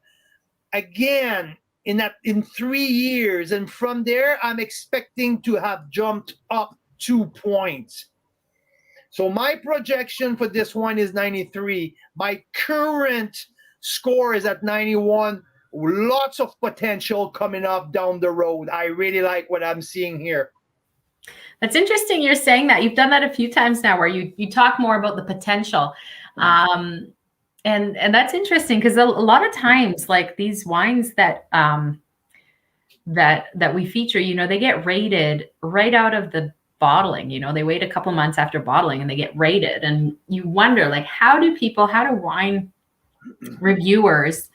again in 3 years, and from there I'm expecting to have jumped up 2 points. So my projection for this one is 93. My current score is at 91. Lots of potential coming up down the road. I really like what I'm seeing here. That's interesting you're saying that. You've done that a few times now where you talk more about the potential. And that's interesting because a lot of times, like these wines that that we feature, they get rated right out of the bottling. They wait a couple months after bottling and they get rated, and you wonder, like, how do wine reviewers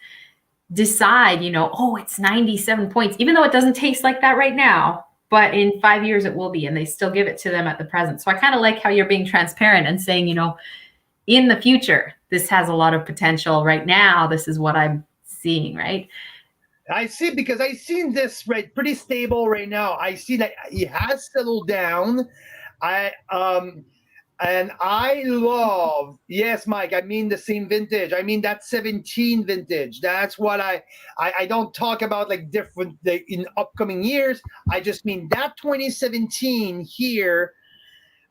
decide, oh, it's 97 points, even though it doesn't taste like that right now, but in 5 years it will be, and they still give it to them at the present. So I kind of like how you're being transparent and saying, in the future, this has a lot of potential. Right now, this is what I'm seeing, right? I see, because I seen this pretty stable right now. I see that it has settled down. And I love, yes, Mike, I mean the same vintage. I mean that 17 vintage. That's what I don't talk about like different in upcoming years. I just mean that 2017 here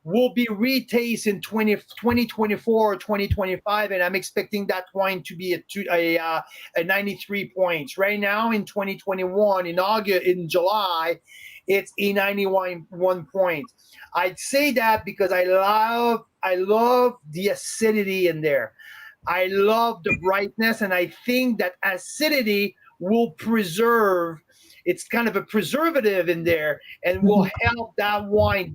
will be retasted in 2024 or 2025, and I'm expecting that wine to be a 93 points. Right now in 2021, in July, it's a 91 point. I'd say that because I love the acidity in there. I love the brightness, and I think that acidity will preserve. It's kind of a preservative in there, and will help that wine,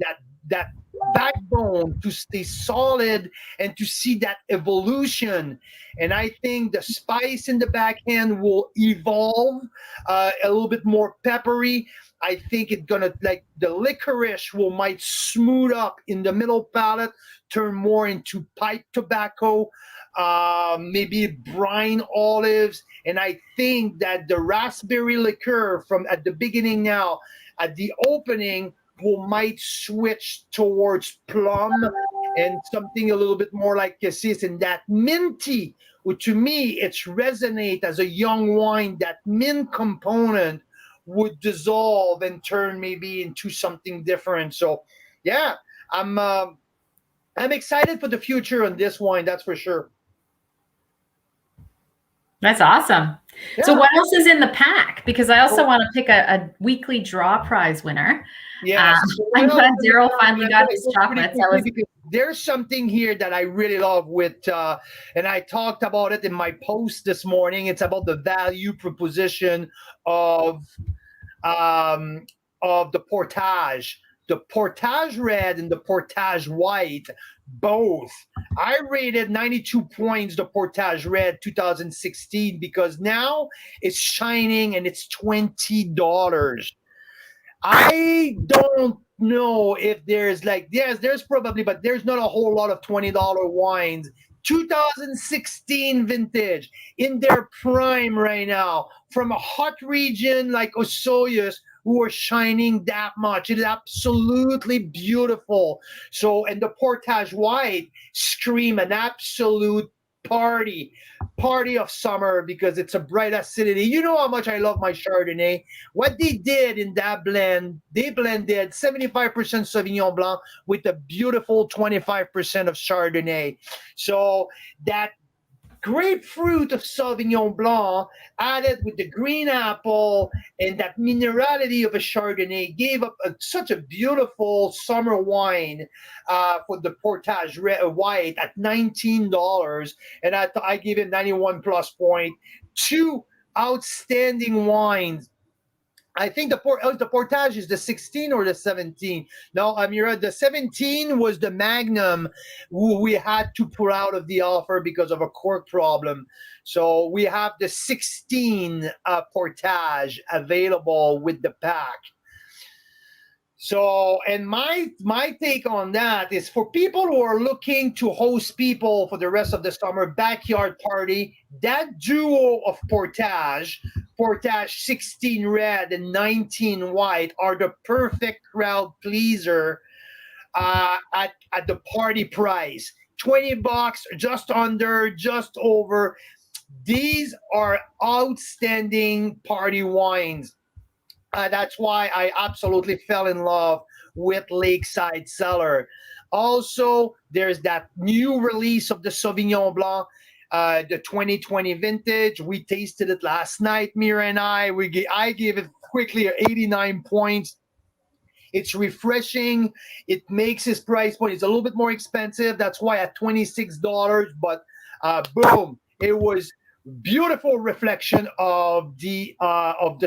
that backbone, to stay solid and to see that evolution. And I think the spice in the back end will evolve a little bit more peppery. I think it's gonna, like, the licorice might smooth up in the middle palate, turn more into pipe tobacco, maybe brine olives. And I think that the raspberry liqueur from at the beginning now, at the opening, might switch towards plum and something a little bit more like cassis, and that minty, which to me it's resonate as a young wine. That mint component would dissolve and turn maybe into something different. So yeah, I'm excited for the future on this wine, that's for sure. That's awesome. Yeah. So what else is in the pack? Because I also want to pick a weekly draw prize winner. Yeah, I'm glad Daryl finally got his chocolates. There's something here that I really love and I talked about it in my post this morning. It's about the value proposition of the Portage. The Portage Red and the Portage White, both. I rated 92 points the Portage Red 2016 because now it's shining and it's $20. I don't know if there's there's probably, but there's not a whole lot of $20 wines. 2016 vintage in their prime right now from a hot region like Osoyoos, who are shining that much. It is absolutely beautiful. So, and the Portage White scream an absolute party of summer because it's a bright acidity. You know how much I love my Chardonnay. What they did in that blend, they blended 75% Sauvignon Blanc with a beautiful 25% of Chardonnay. So that grapefruit of Sauvignon Blanc added with the green apple and that minerality of a Chardonnay gave up such a beautiful summer wine for the Portage White at $19. And I gave it 91 plus point. Two outstanding wines I think the Portage is the 16 or the 17. No, Amira, the 17 was the Magnum who we had to pull out of the offer because of a cork problem. So we have the 16 Portage available with the pack. So, and my take on that is for people who are looking to host people for the rest of the summer backyard party, that duo of Portage 16 red and 19 white are the perfect crowd pleaser at the party price. $20, just under, just over. These are outstanding party wines. That's why I absolutely fell in love with Lakeside Cellar. Also, there's that new release of the Sauvignon Blanc, the 2020 vintage. We tasted it last night, Mira and I. I gave it quickly 89 points. It's refreshing. It makes his price point. It's a little bit more expensive. That's why at $26. But boom, it was beautiful reflection of the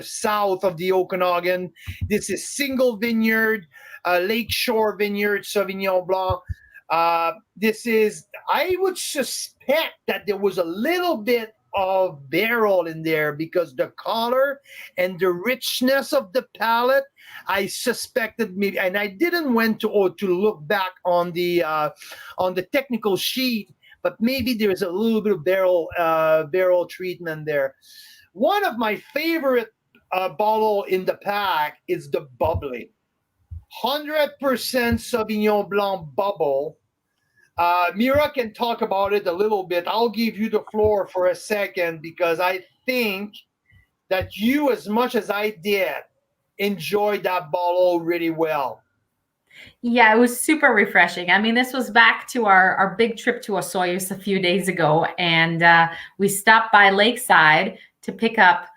south of the Okanagan. This is single vineyard, lakeshore vineyard Sauvignon Blanc. This is, I would suspect that there was a little bit of barrel in there because the color and the richness of the palate. I suspected maybe, and I didn't went to look back on the technical sheet, but maybe there's a little bit of barrel treatment there. One of my favorite bottle in the pack is the bubbly, 100% Sauvignon Blanc bubble. Mira can talk about it a little bit. I'll give you the floor for a second because I think that you, as much as I did, enjoyed that bottle really well. Yeah, it was super refreshing. I mean, this was back to our big trip to Osoyoos a few days ago, and we stopped by Lakeside to pick up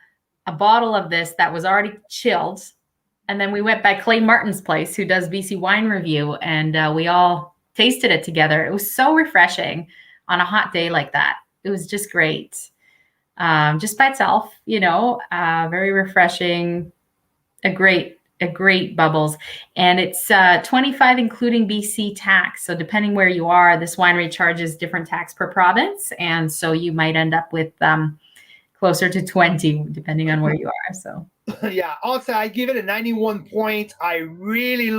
a bottle of this that was already chilled. And then we went by Clay Martin's place, who does BC Wine Review, and we all tasted it together. It was so refreshing on a hot day like that. It was just great. Just by itself, very refreshing, a great bubbles. And it's 25 including BC tax. So depending where you are, this winery charges different tax per province. And so you might end up with closer to 20 depending on where you are. So yeah, also I give it a 91 points. I really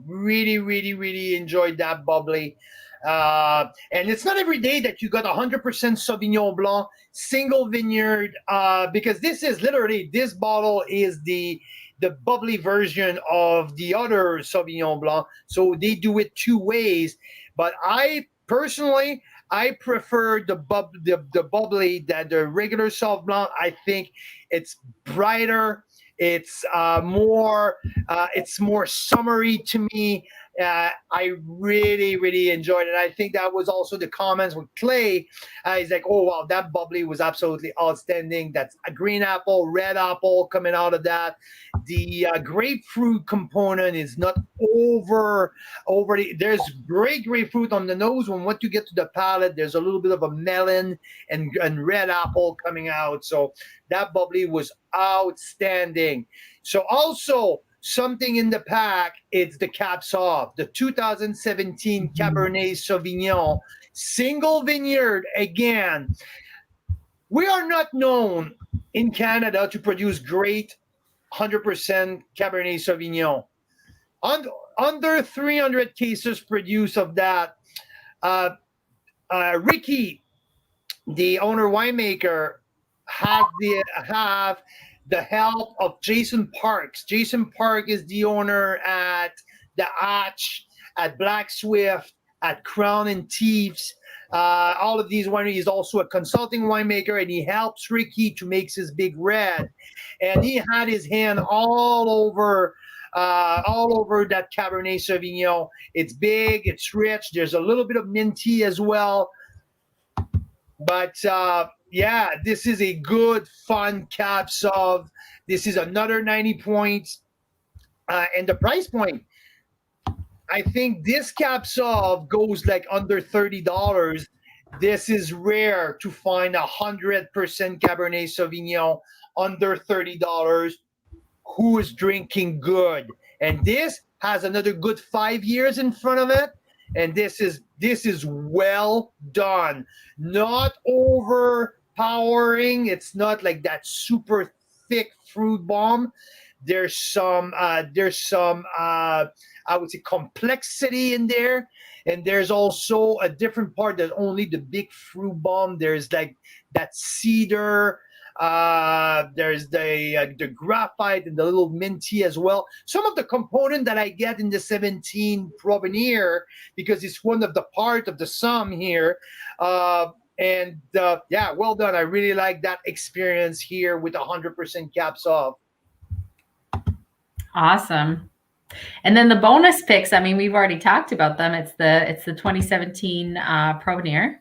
really enjoyed that bubbly. And it's not every day that you got 100% Sauvignon Blanc, single vineyard, because this bottle is the bubbly version of the other Sauvignon Blanc. So they do it two ways. But I personally, I prefer the bubbly than the regular Sauv Blanc. I think it's brighter. It's more summery to me. I really enjoyed it. I think that was also the comments with Clay. He's like, oh, wow, that bubbly was absolutely outstanding. That's a green apple, red apple coming out of that. The grapefruit component is not over. There's great grapefruit on the nose. Once you get to the palate, there's a little bit of a melon and red apple coming out. So that bubbly was outstanding. So also, something in the pack, it's the Cab Sauv, the 2017 Cabernet Sauvignon, single vineyard again. We are not known in Canada to produce great 100% Cabernet Sauvignon. Under 300 cases produced of that. Ricky, the owner winemaker, have the help of Jason Parks. Jason Park is the owner at the Hatch, at Black Swift, at Crown and Thieves. All of these wineries. He's also a consulting winemaker, and he helps Ricky to make his big red. And he had his hand all over that Cabernet Sauvignon. It's big, it's rich. There's a little bit of minty as well. But yeah, this is a good, fun Cab Sauv. This is another 90 points. And the price point, I think this Cab Sauv goes like under $30. This is rare to find 100% Cabernet Sauvignon under $30. who is drinking good. And this has another good 5 years in front of it. And this is well done. Not overpowering. It's not like that super thick fruit bomb. There's some I would say complexity in there, and there's also a different part that's only the big fruit bomb. There's like that cedar, there's the graphite and the little minty as well. Some of the component that I get in the 17 Provenir, because it's one of the part of the sum here. Yeah, well done. I really like that experience here with 100% caps off. Awesome. And then the bonus picks, I mean, we've already talked about them. It's the 2017 Provenir.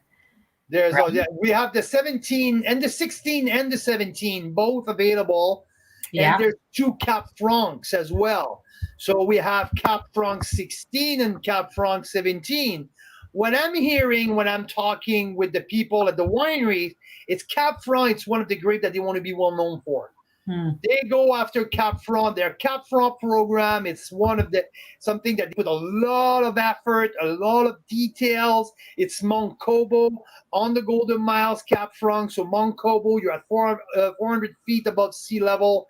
Yeah, we have the 17 and the 16 and the 17 both available. Yeah. And there's 2 Cap Francs as well. So we have Cap Franc 16 and Cap Franc 17. What I'm hearing when I'm talking with the people at the winery, it's Cap Franc. It's one of the grapes that they want to be well known for. They go after Cap Franc. Their Cap Franc program, it's one of something that they put a lot of effort, a lot of details. It's Mount Cobo on the Golden Miles Cap Franc. So Mount Cobo, you're at 400 feet above sea level.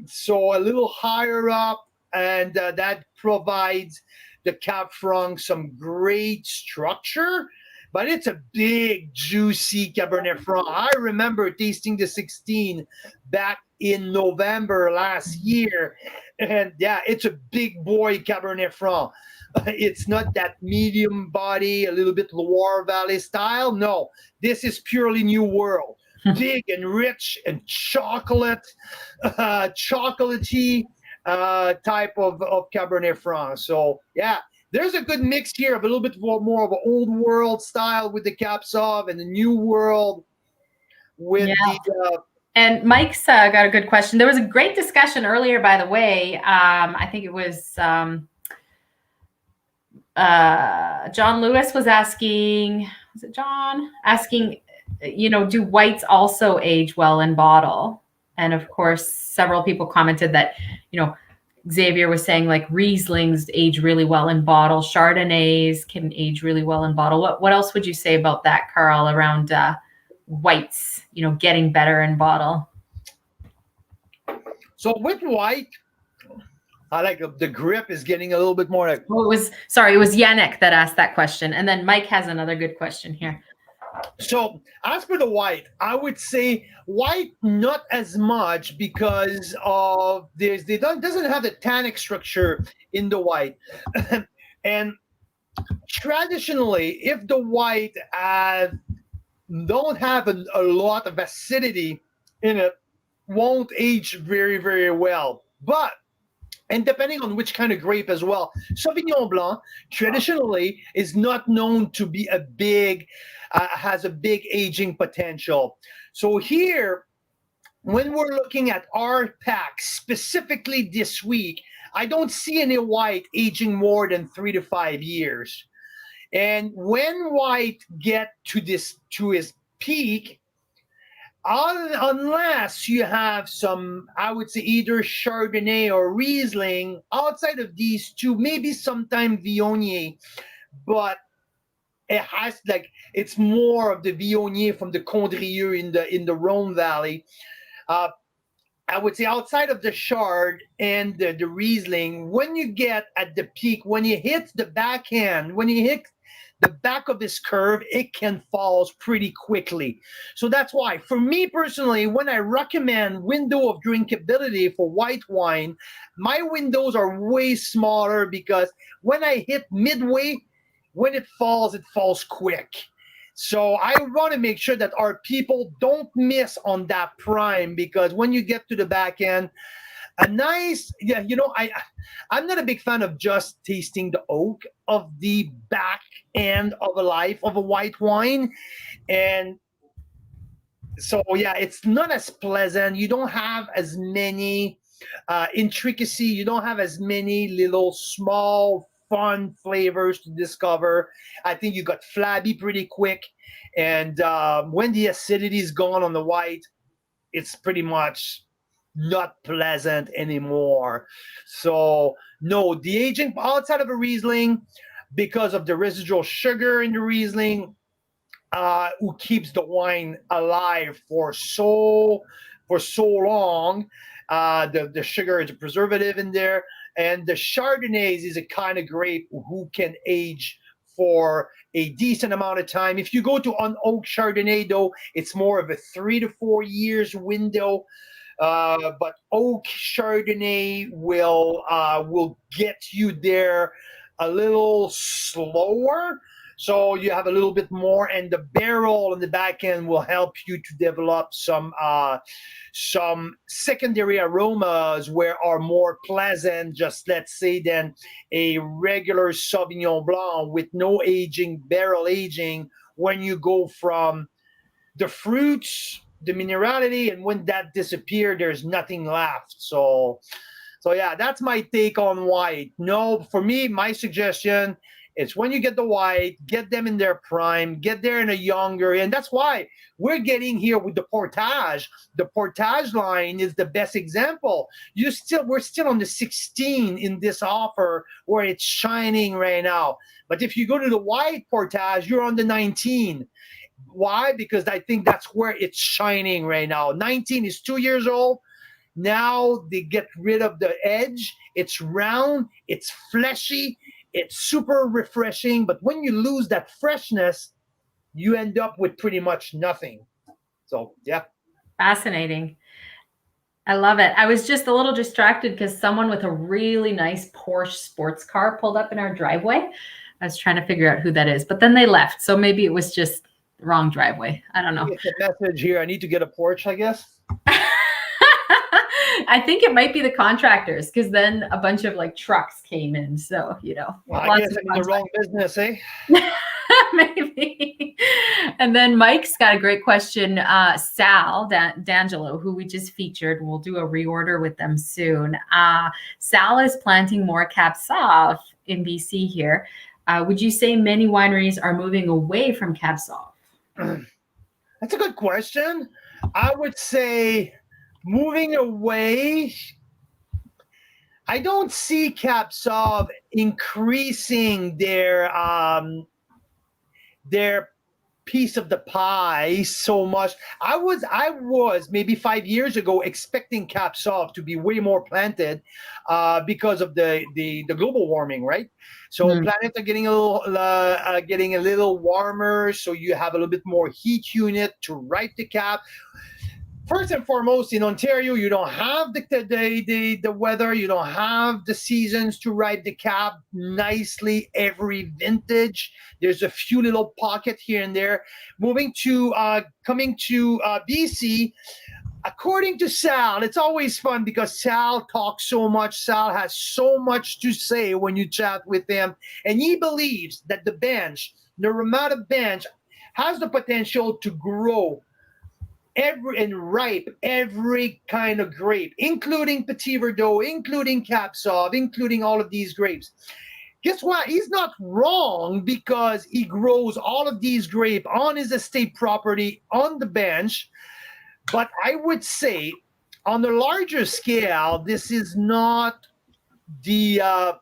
So a little higher up, and that provides the Cap Franc some great structure. But it's a big, juicy Cabernet Franc. I remember tasting the 16 back in November last year. And yeah, it's a big boy Cabernet Franc. It's not that medium body, a little bit Loire Valley style. No, this is purely New World. Big and rich and chocolatey type of Cabernet Franc. So yeah. There's a good mix here of a little bit more of an old world style with the caps off and the new world with the. And Mike's got a good question. There was a great discussion earlier, by the way. I think it was John Lewis was asking. Was it John asking? Do whites also age well in bottle? And of course, several people commented that Xavier was saying like Rieslings age really well in bottle. Chardonnays can age really well in bottle. What else would you say about that, Carl, around whites, getting better in bottle? So with white, I like the grip is getting a little bit more like. Oh, it was Yannick that asked that question. And then Mike has another good question here. So as for the white, I would say white not as much because of doesn't have the tannic structure in the white. And traditionally, if the white don't have a lot of acidity in it, won't age very, very well. And depending on which kind of grape as well, Sauvignon Blanc traditionally is not known to be has a big aging potential. So here, when we're looking at our pack specifically this week, I don't see any white aging more than 3 to 5 years. And when white get to his peak, unless you have some, I would say either Chardonnay or Riesling, outside of these two, maybe sometime Viognier, but it has it's more of the Viognier from the Condrieu in the Rhone Valley. I would say outside of the Chard and the Riesling, when you get at the peak, when you hit the backhand, when you hit the back of this curve, it can fall pretty quickly. So that's why, for me personally, when I recommend window of drinkability for white wine, my windows are way smaller because when I hit midway, when it falls quick. So I want to make sure that our people don't miss on that prime, because when you get to the back end, I'm not a big fan of just tasting the oak of the back end of a life of a white wine. And so, yeah, it's not as pleasant. You don't have as many intricacy. You don't have as many little small fun flavors to discover. I think you got flabby pretty quick. And when the acidity is gone on the white, it's pretty much not pleasant anymore. So no, the aging outside of a Riesling, because of the residual sugar in the Riesling, who keeps the wine alive for so long. The sugar is a preservative in there, and the Chardonnays is a kind of grape who can age for a decent amount of time. If you go to an oak Chardonnay, though, it's more of a 3 to 4 years window. But oak Chardonnay will get you there a little slower, so you have a little bit more, and the barrel on the back end will help you to develop some secondary aromas where are more pleasant, just let's say, than a regular Sauvignon Blanc with no aging, barrel aging. When you go from the fruits, the minerality, and when that disappears, there's nothing left. So yeah, that's my take on white. No, for me, my suggestion is when you get the white, get them in their prime, get there in a younger, and that's why we're getting here with the Portage. The Portage line is the best example. We're still on the 16 in this offer where it's shining right now. But if you go to the white Portage, you're on the 19. Why? Because I think that's where it's shining right now. 19 is 2 years old. Now they get rid of the edge. It's round, it's fleshy, it's super refreshing. But when you lose that freshness, you end up with pretty much nothing. So, yeah. Fascinating. I love it. I was just a little distracted because someone with a really nice Porsche sports car pulled up in our driveway. I was trying to figure out who that is, but then they left. So maybe it was just the wrong driveway. I don't know. It's a message here. I need to get a Porsche, I guess. I think it might be the contractors, because then a bunch of like trucks came in. So, Well, I guess I'm in the wrong business, eh? Maybe. And then Mike's got a great question. Sal D'Angelo, who we just featured, we'll do a reorder with them soon. Sal is planting more Cab Sauv in BC here. Would you say many wineries are moving away from Cab Sauv? That's a good question. I would say moving away. I don't see Cab Sauv increasing their piece of the pie so much. I was maybe 5 years ago expecting Cab Sauv to be way more planted because of the global warming, right? So planets are getting a little warmer, so you have a little bit more heat unit to ripe the cab. First and foremost, in Ontario, you don't have the weather, you don't have the seasons to ripe the cab nicely every vintage. There's a few little pockets here and there. Coming to BC, according to Sal, it's always fun because Sal talks so much. Sal has so much to say when you chat with him, and he believes that the Ramada bench, has the potential to grow and ripe every kind of grape, including Petit Verdot, including Cab Sauv, including all of these grapes. Guess what? He's not wrong, because he grows all of these grapes on his estate property on the bench. But I would say on the larger scale, this is not the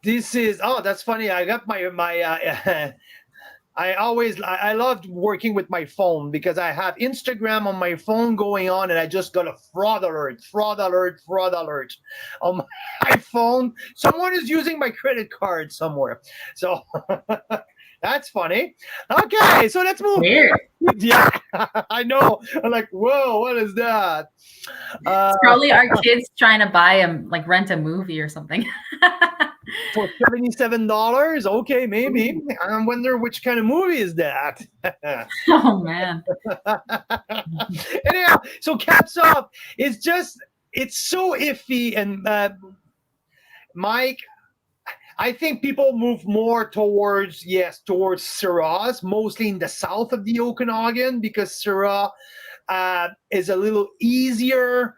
that's funny. I got my I loved working with my phone because I have Instagram on my phone going on, and I just got a fraud alert on my phone. Someone is using my credit card somewhere. So that's funny. Okay, so let's move. Weird. Yeah, I know. I'm like, whoa, what is that? It's probably our kids trying to rent a movie or something. For $77? Okay, maybe. I wonder which kind of movie is that. Oh, man. Anyhow, so Cab Sauv is it's so iffy. And Mike, I think people move more towards Syrahs, mostly in the south of the Okanagan, because Syrah is a little easier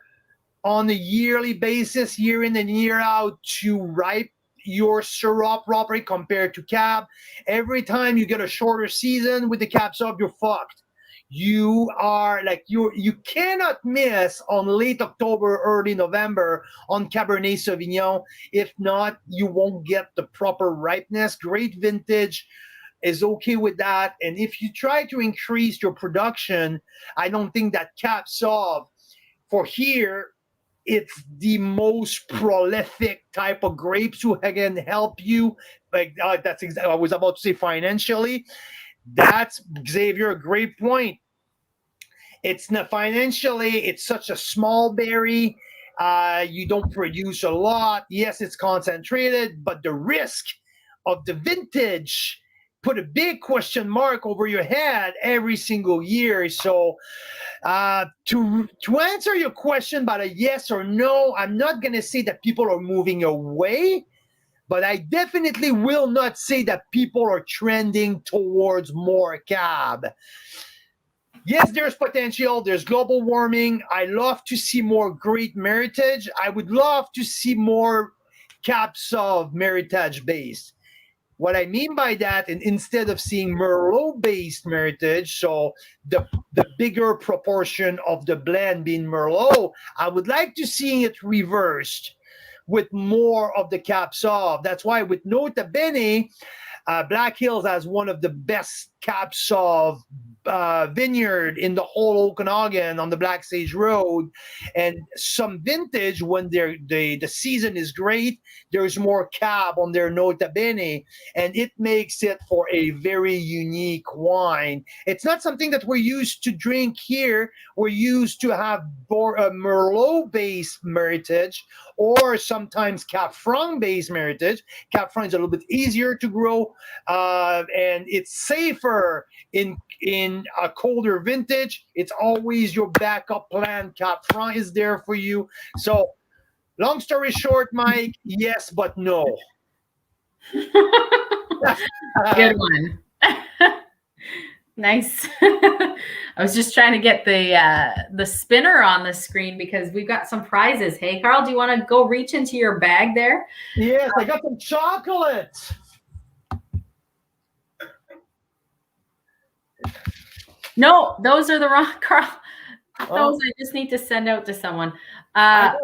on a yearly basis, year in and year out, to ripe your Syrah property compared to Cab. Every time you get a shorter season with the Cab Sauv, you're fucked. you are like you cannot miss on late October, early November on Cabernet Sauvignon. If not, you won't get the proper ripeness. Great vintage is okay with that. And if you try to increase your production, I don't think that Cap Sauv for here, it's the most prolific type of grapes who can help you. Like that's exactly I was about to say financially. That's Xavier, a great point. It's not financially, it's such a small berry. You don't produce a lot. Yes, it's concentrated, but the risk of the vintage put a big question mark over your head every single year. So to answer your question about a yes or no, I'm not going to say that people are moving away, but I definitely will not say that people are trending towards more cab. Yes, there's potential. There's global warming. I love to see more great meritage. I would love to see more caps of meritage based. What I mean by that, and instead of seeing Merlot based meritage, so the bigger proportion of the blend being Merlot, I would like to see it reversed with more of the caps of. That's why with Nota Bene, Black Hills has one of the best caps of vineyard in the whole Okanagan on the Black Sage Road, and some vintage when the season is great, there's more cab on their Nota Bene, and it makes it for a very unique wine. It's not something that we're used to drink here. We're used to have Merlot based meritage or sometimes Cap Franc based meritage. Cap Franc is a little bit easier to grow, and it's safer in a colder vintage. It's always your backup plan. Cap Franc is there for you. So long story short, Mike, yes, but no. Good one. Nice. I was just trying to get the spinner on the screen because we've got some prizes. Hey, Carl, do you want to go reach into your bag there? Yes, I got some chocolate. No, those are the wrong, Carl. Those I just need to send out to someone. No.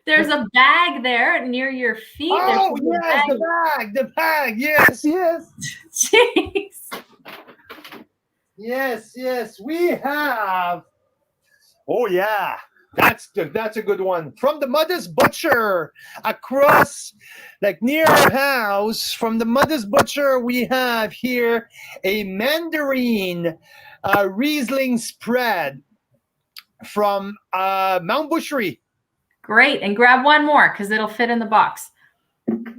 There's a bag there near your feet. Oh, yes, the bag. Yes. Jeez. Yes, we have. Oh, yeah. That's a good one. From the Mother's Butcher across, like near our house, from the Mother's Butcher, we have here a Mandarin Riesling spread from Mount Butchery. Great. And grab one more because it'll fit in the box.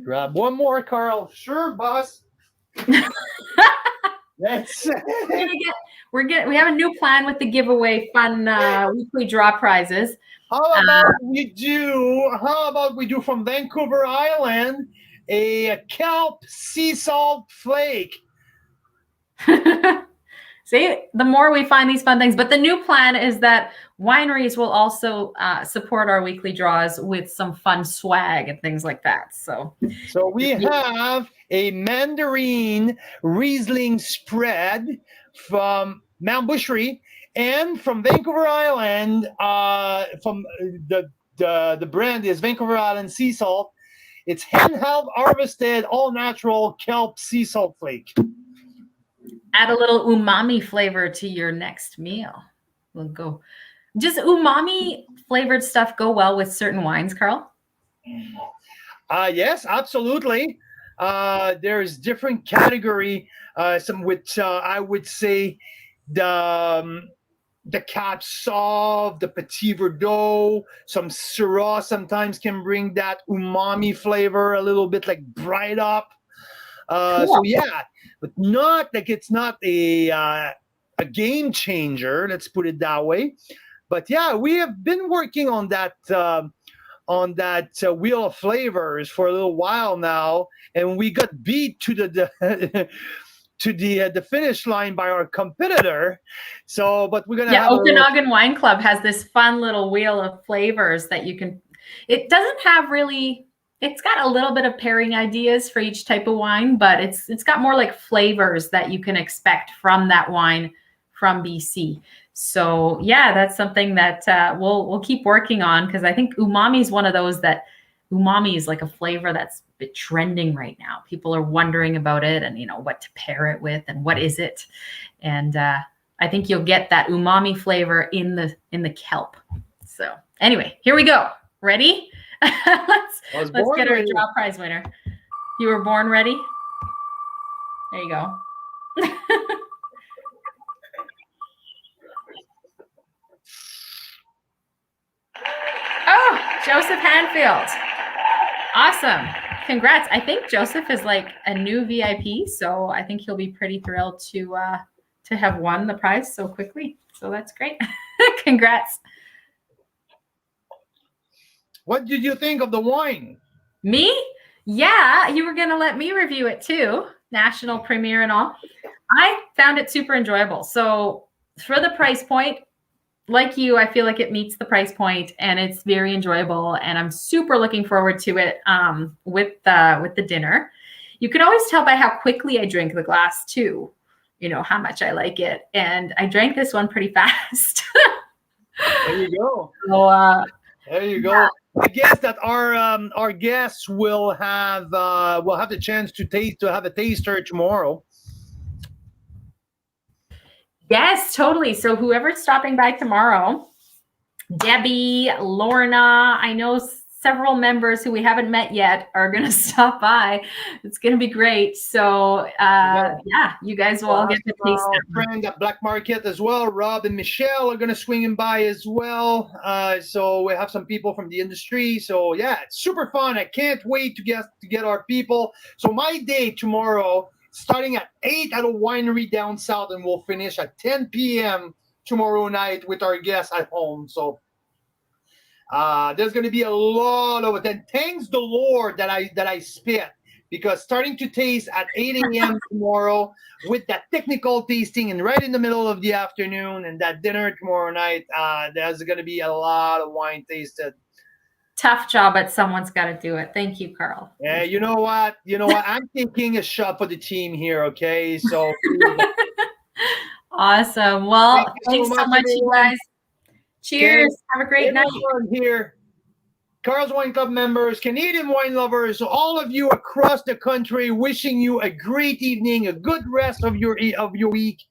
Grab one more, Carl. Sure, boss. That's we have a new plan with the giveaway fun weekly draw prizes. How about we do from Vancouver Island a kelp sea salt flake? See, the more we find these fun things, but the new plan is that wineries will also support our weekly draws with some fun swag and things like that. So we have a Mandarin Riesling spread from Mount Butchery and from Vancouver Island. From the brand is Vancouver Island Sea Salt. It's handheld harvested, all natural kelp sea salt flake. Add a little umami flavor to your next meal. We'll go. Does umami flavored stuff go well with certain wines, Carl? Yes, absolutely. There's different category. Some which I would say the Cap Sauv, the Petit Verdot, some Syrah sometimes can bring that umami flavor a little bit, like bright up. Cool. So yeah, but not like it's not a game changer. Let's put it that way. But yeah, we have been working on that wheel of flavors for a little while now, and we got beat to the the finish line by our competitor. So, but we're gonna have Okanagan Wine Club has this fun little wheel of flavors that you can. It doesn't have really it's got a little bit of pairing ideas for each type of wine, but it's got more like flavors that you can expect from that wine from BC. So yeah, that's something that we'll keep working on, because I think umami is one of those that umami is like a flavor that's a bit trending right now. People are wondering about it, and what to pair it with and what is it. And I think you'll get that umami flavor in the kelp. So anyway, here we go. Ready? let's get our draw prize winner. You were born ready? There you go. Oh, Joseph Hanfield. Awesome. Congrats. I think Joseph is like a new VIP, so I think he'll be pretty thrilled to have won the prize so quickly. So that's great. Congrats. What did you think of the wine? Me? Yeah, you were going to let me review it too. National premiere and all. I found it super enjoyable. So for the price point, like you, I feel like it meets the price point and it's very enjoyable. And I'm super looking forward to it with the dinner. You can always tell by how quickly I drink the glass too, how much I like it. And I drank this one pretty fast. There you go. So, there you go. Yeah. I guess that our guests will have the chance to have a taster tomorrow. Yes, totally. So whoever's stopping by tomorrow, Debbie, Lorna, I know several members who we haven't met yet are going to stop by. It's going to be great. So yeah, you guys will all get to taste that. Friend at Black Market as well. Rob and Michelle are going to swing in by as well. So we have some people from the industry. So yeah, it's super fun. I can't wait to get our people. So my day tomorrow, starting at 8 at a winery down south, and we'll finish at 10 p.m. tomorrow night with our guests at home. So there's going to be a lot of it. And thanks the Lord that I spit, because starting to taste at 8 a.m. tomorrow with that technical tasting and right in the middle of the afternoon and that dinner tomorrow night, there's going to be a lot of wine tasted. Tough job, but someone's got to do it. Thank you, Carl. Yeah, you know what? I'm taking a shot for the team here, okay? So awesome. Well, thanks so much, you guys. Cheers. Have a great night. Here, Carl's Wine Club members, Canadian wine lovers, all of you across the country, wishing you a great evening, a good rest of your week.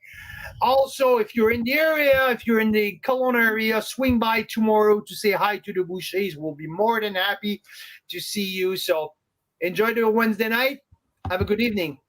Also, if you're in the area, if you're in the Kelowna area, swing by tomorrow to say hi to the Bouchers. We'll be more than happy to see you. So enjoy the Wednesday night. Have a good evening.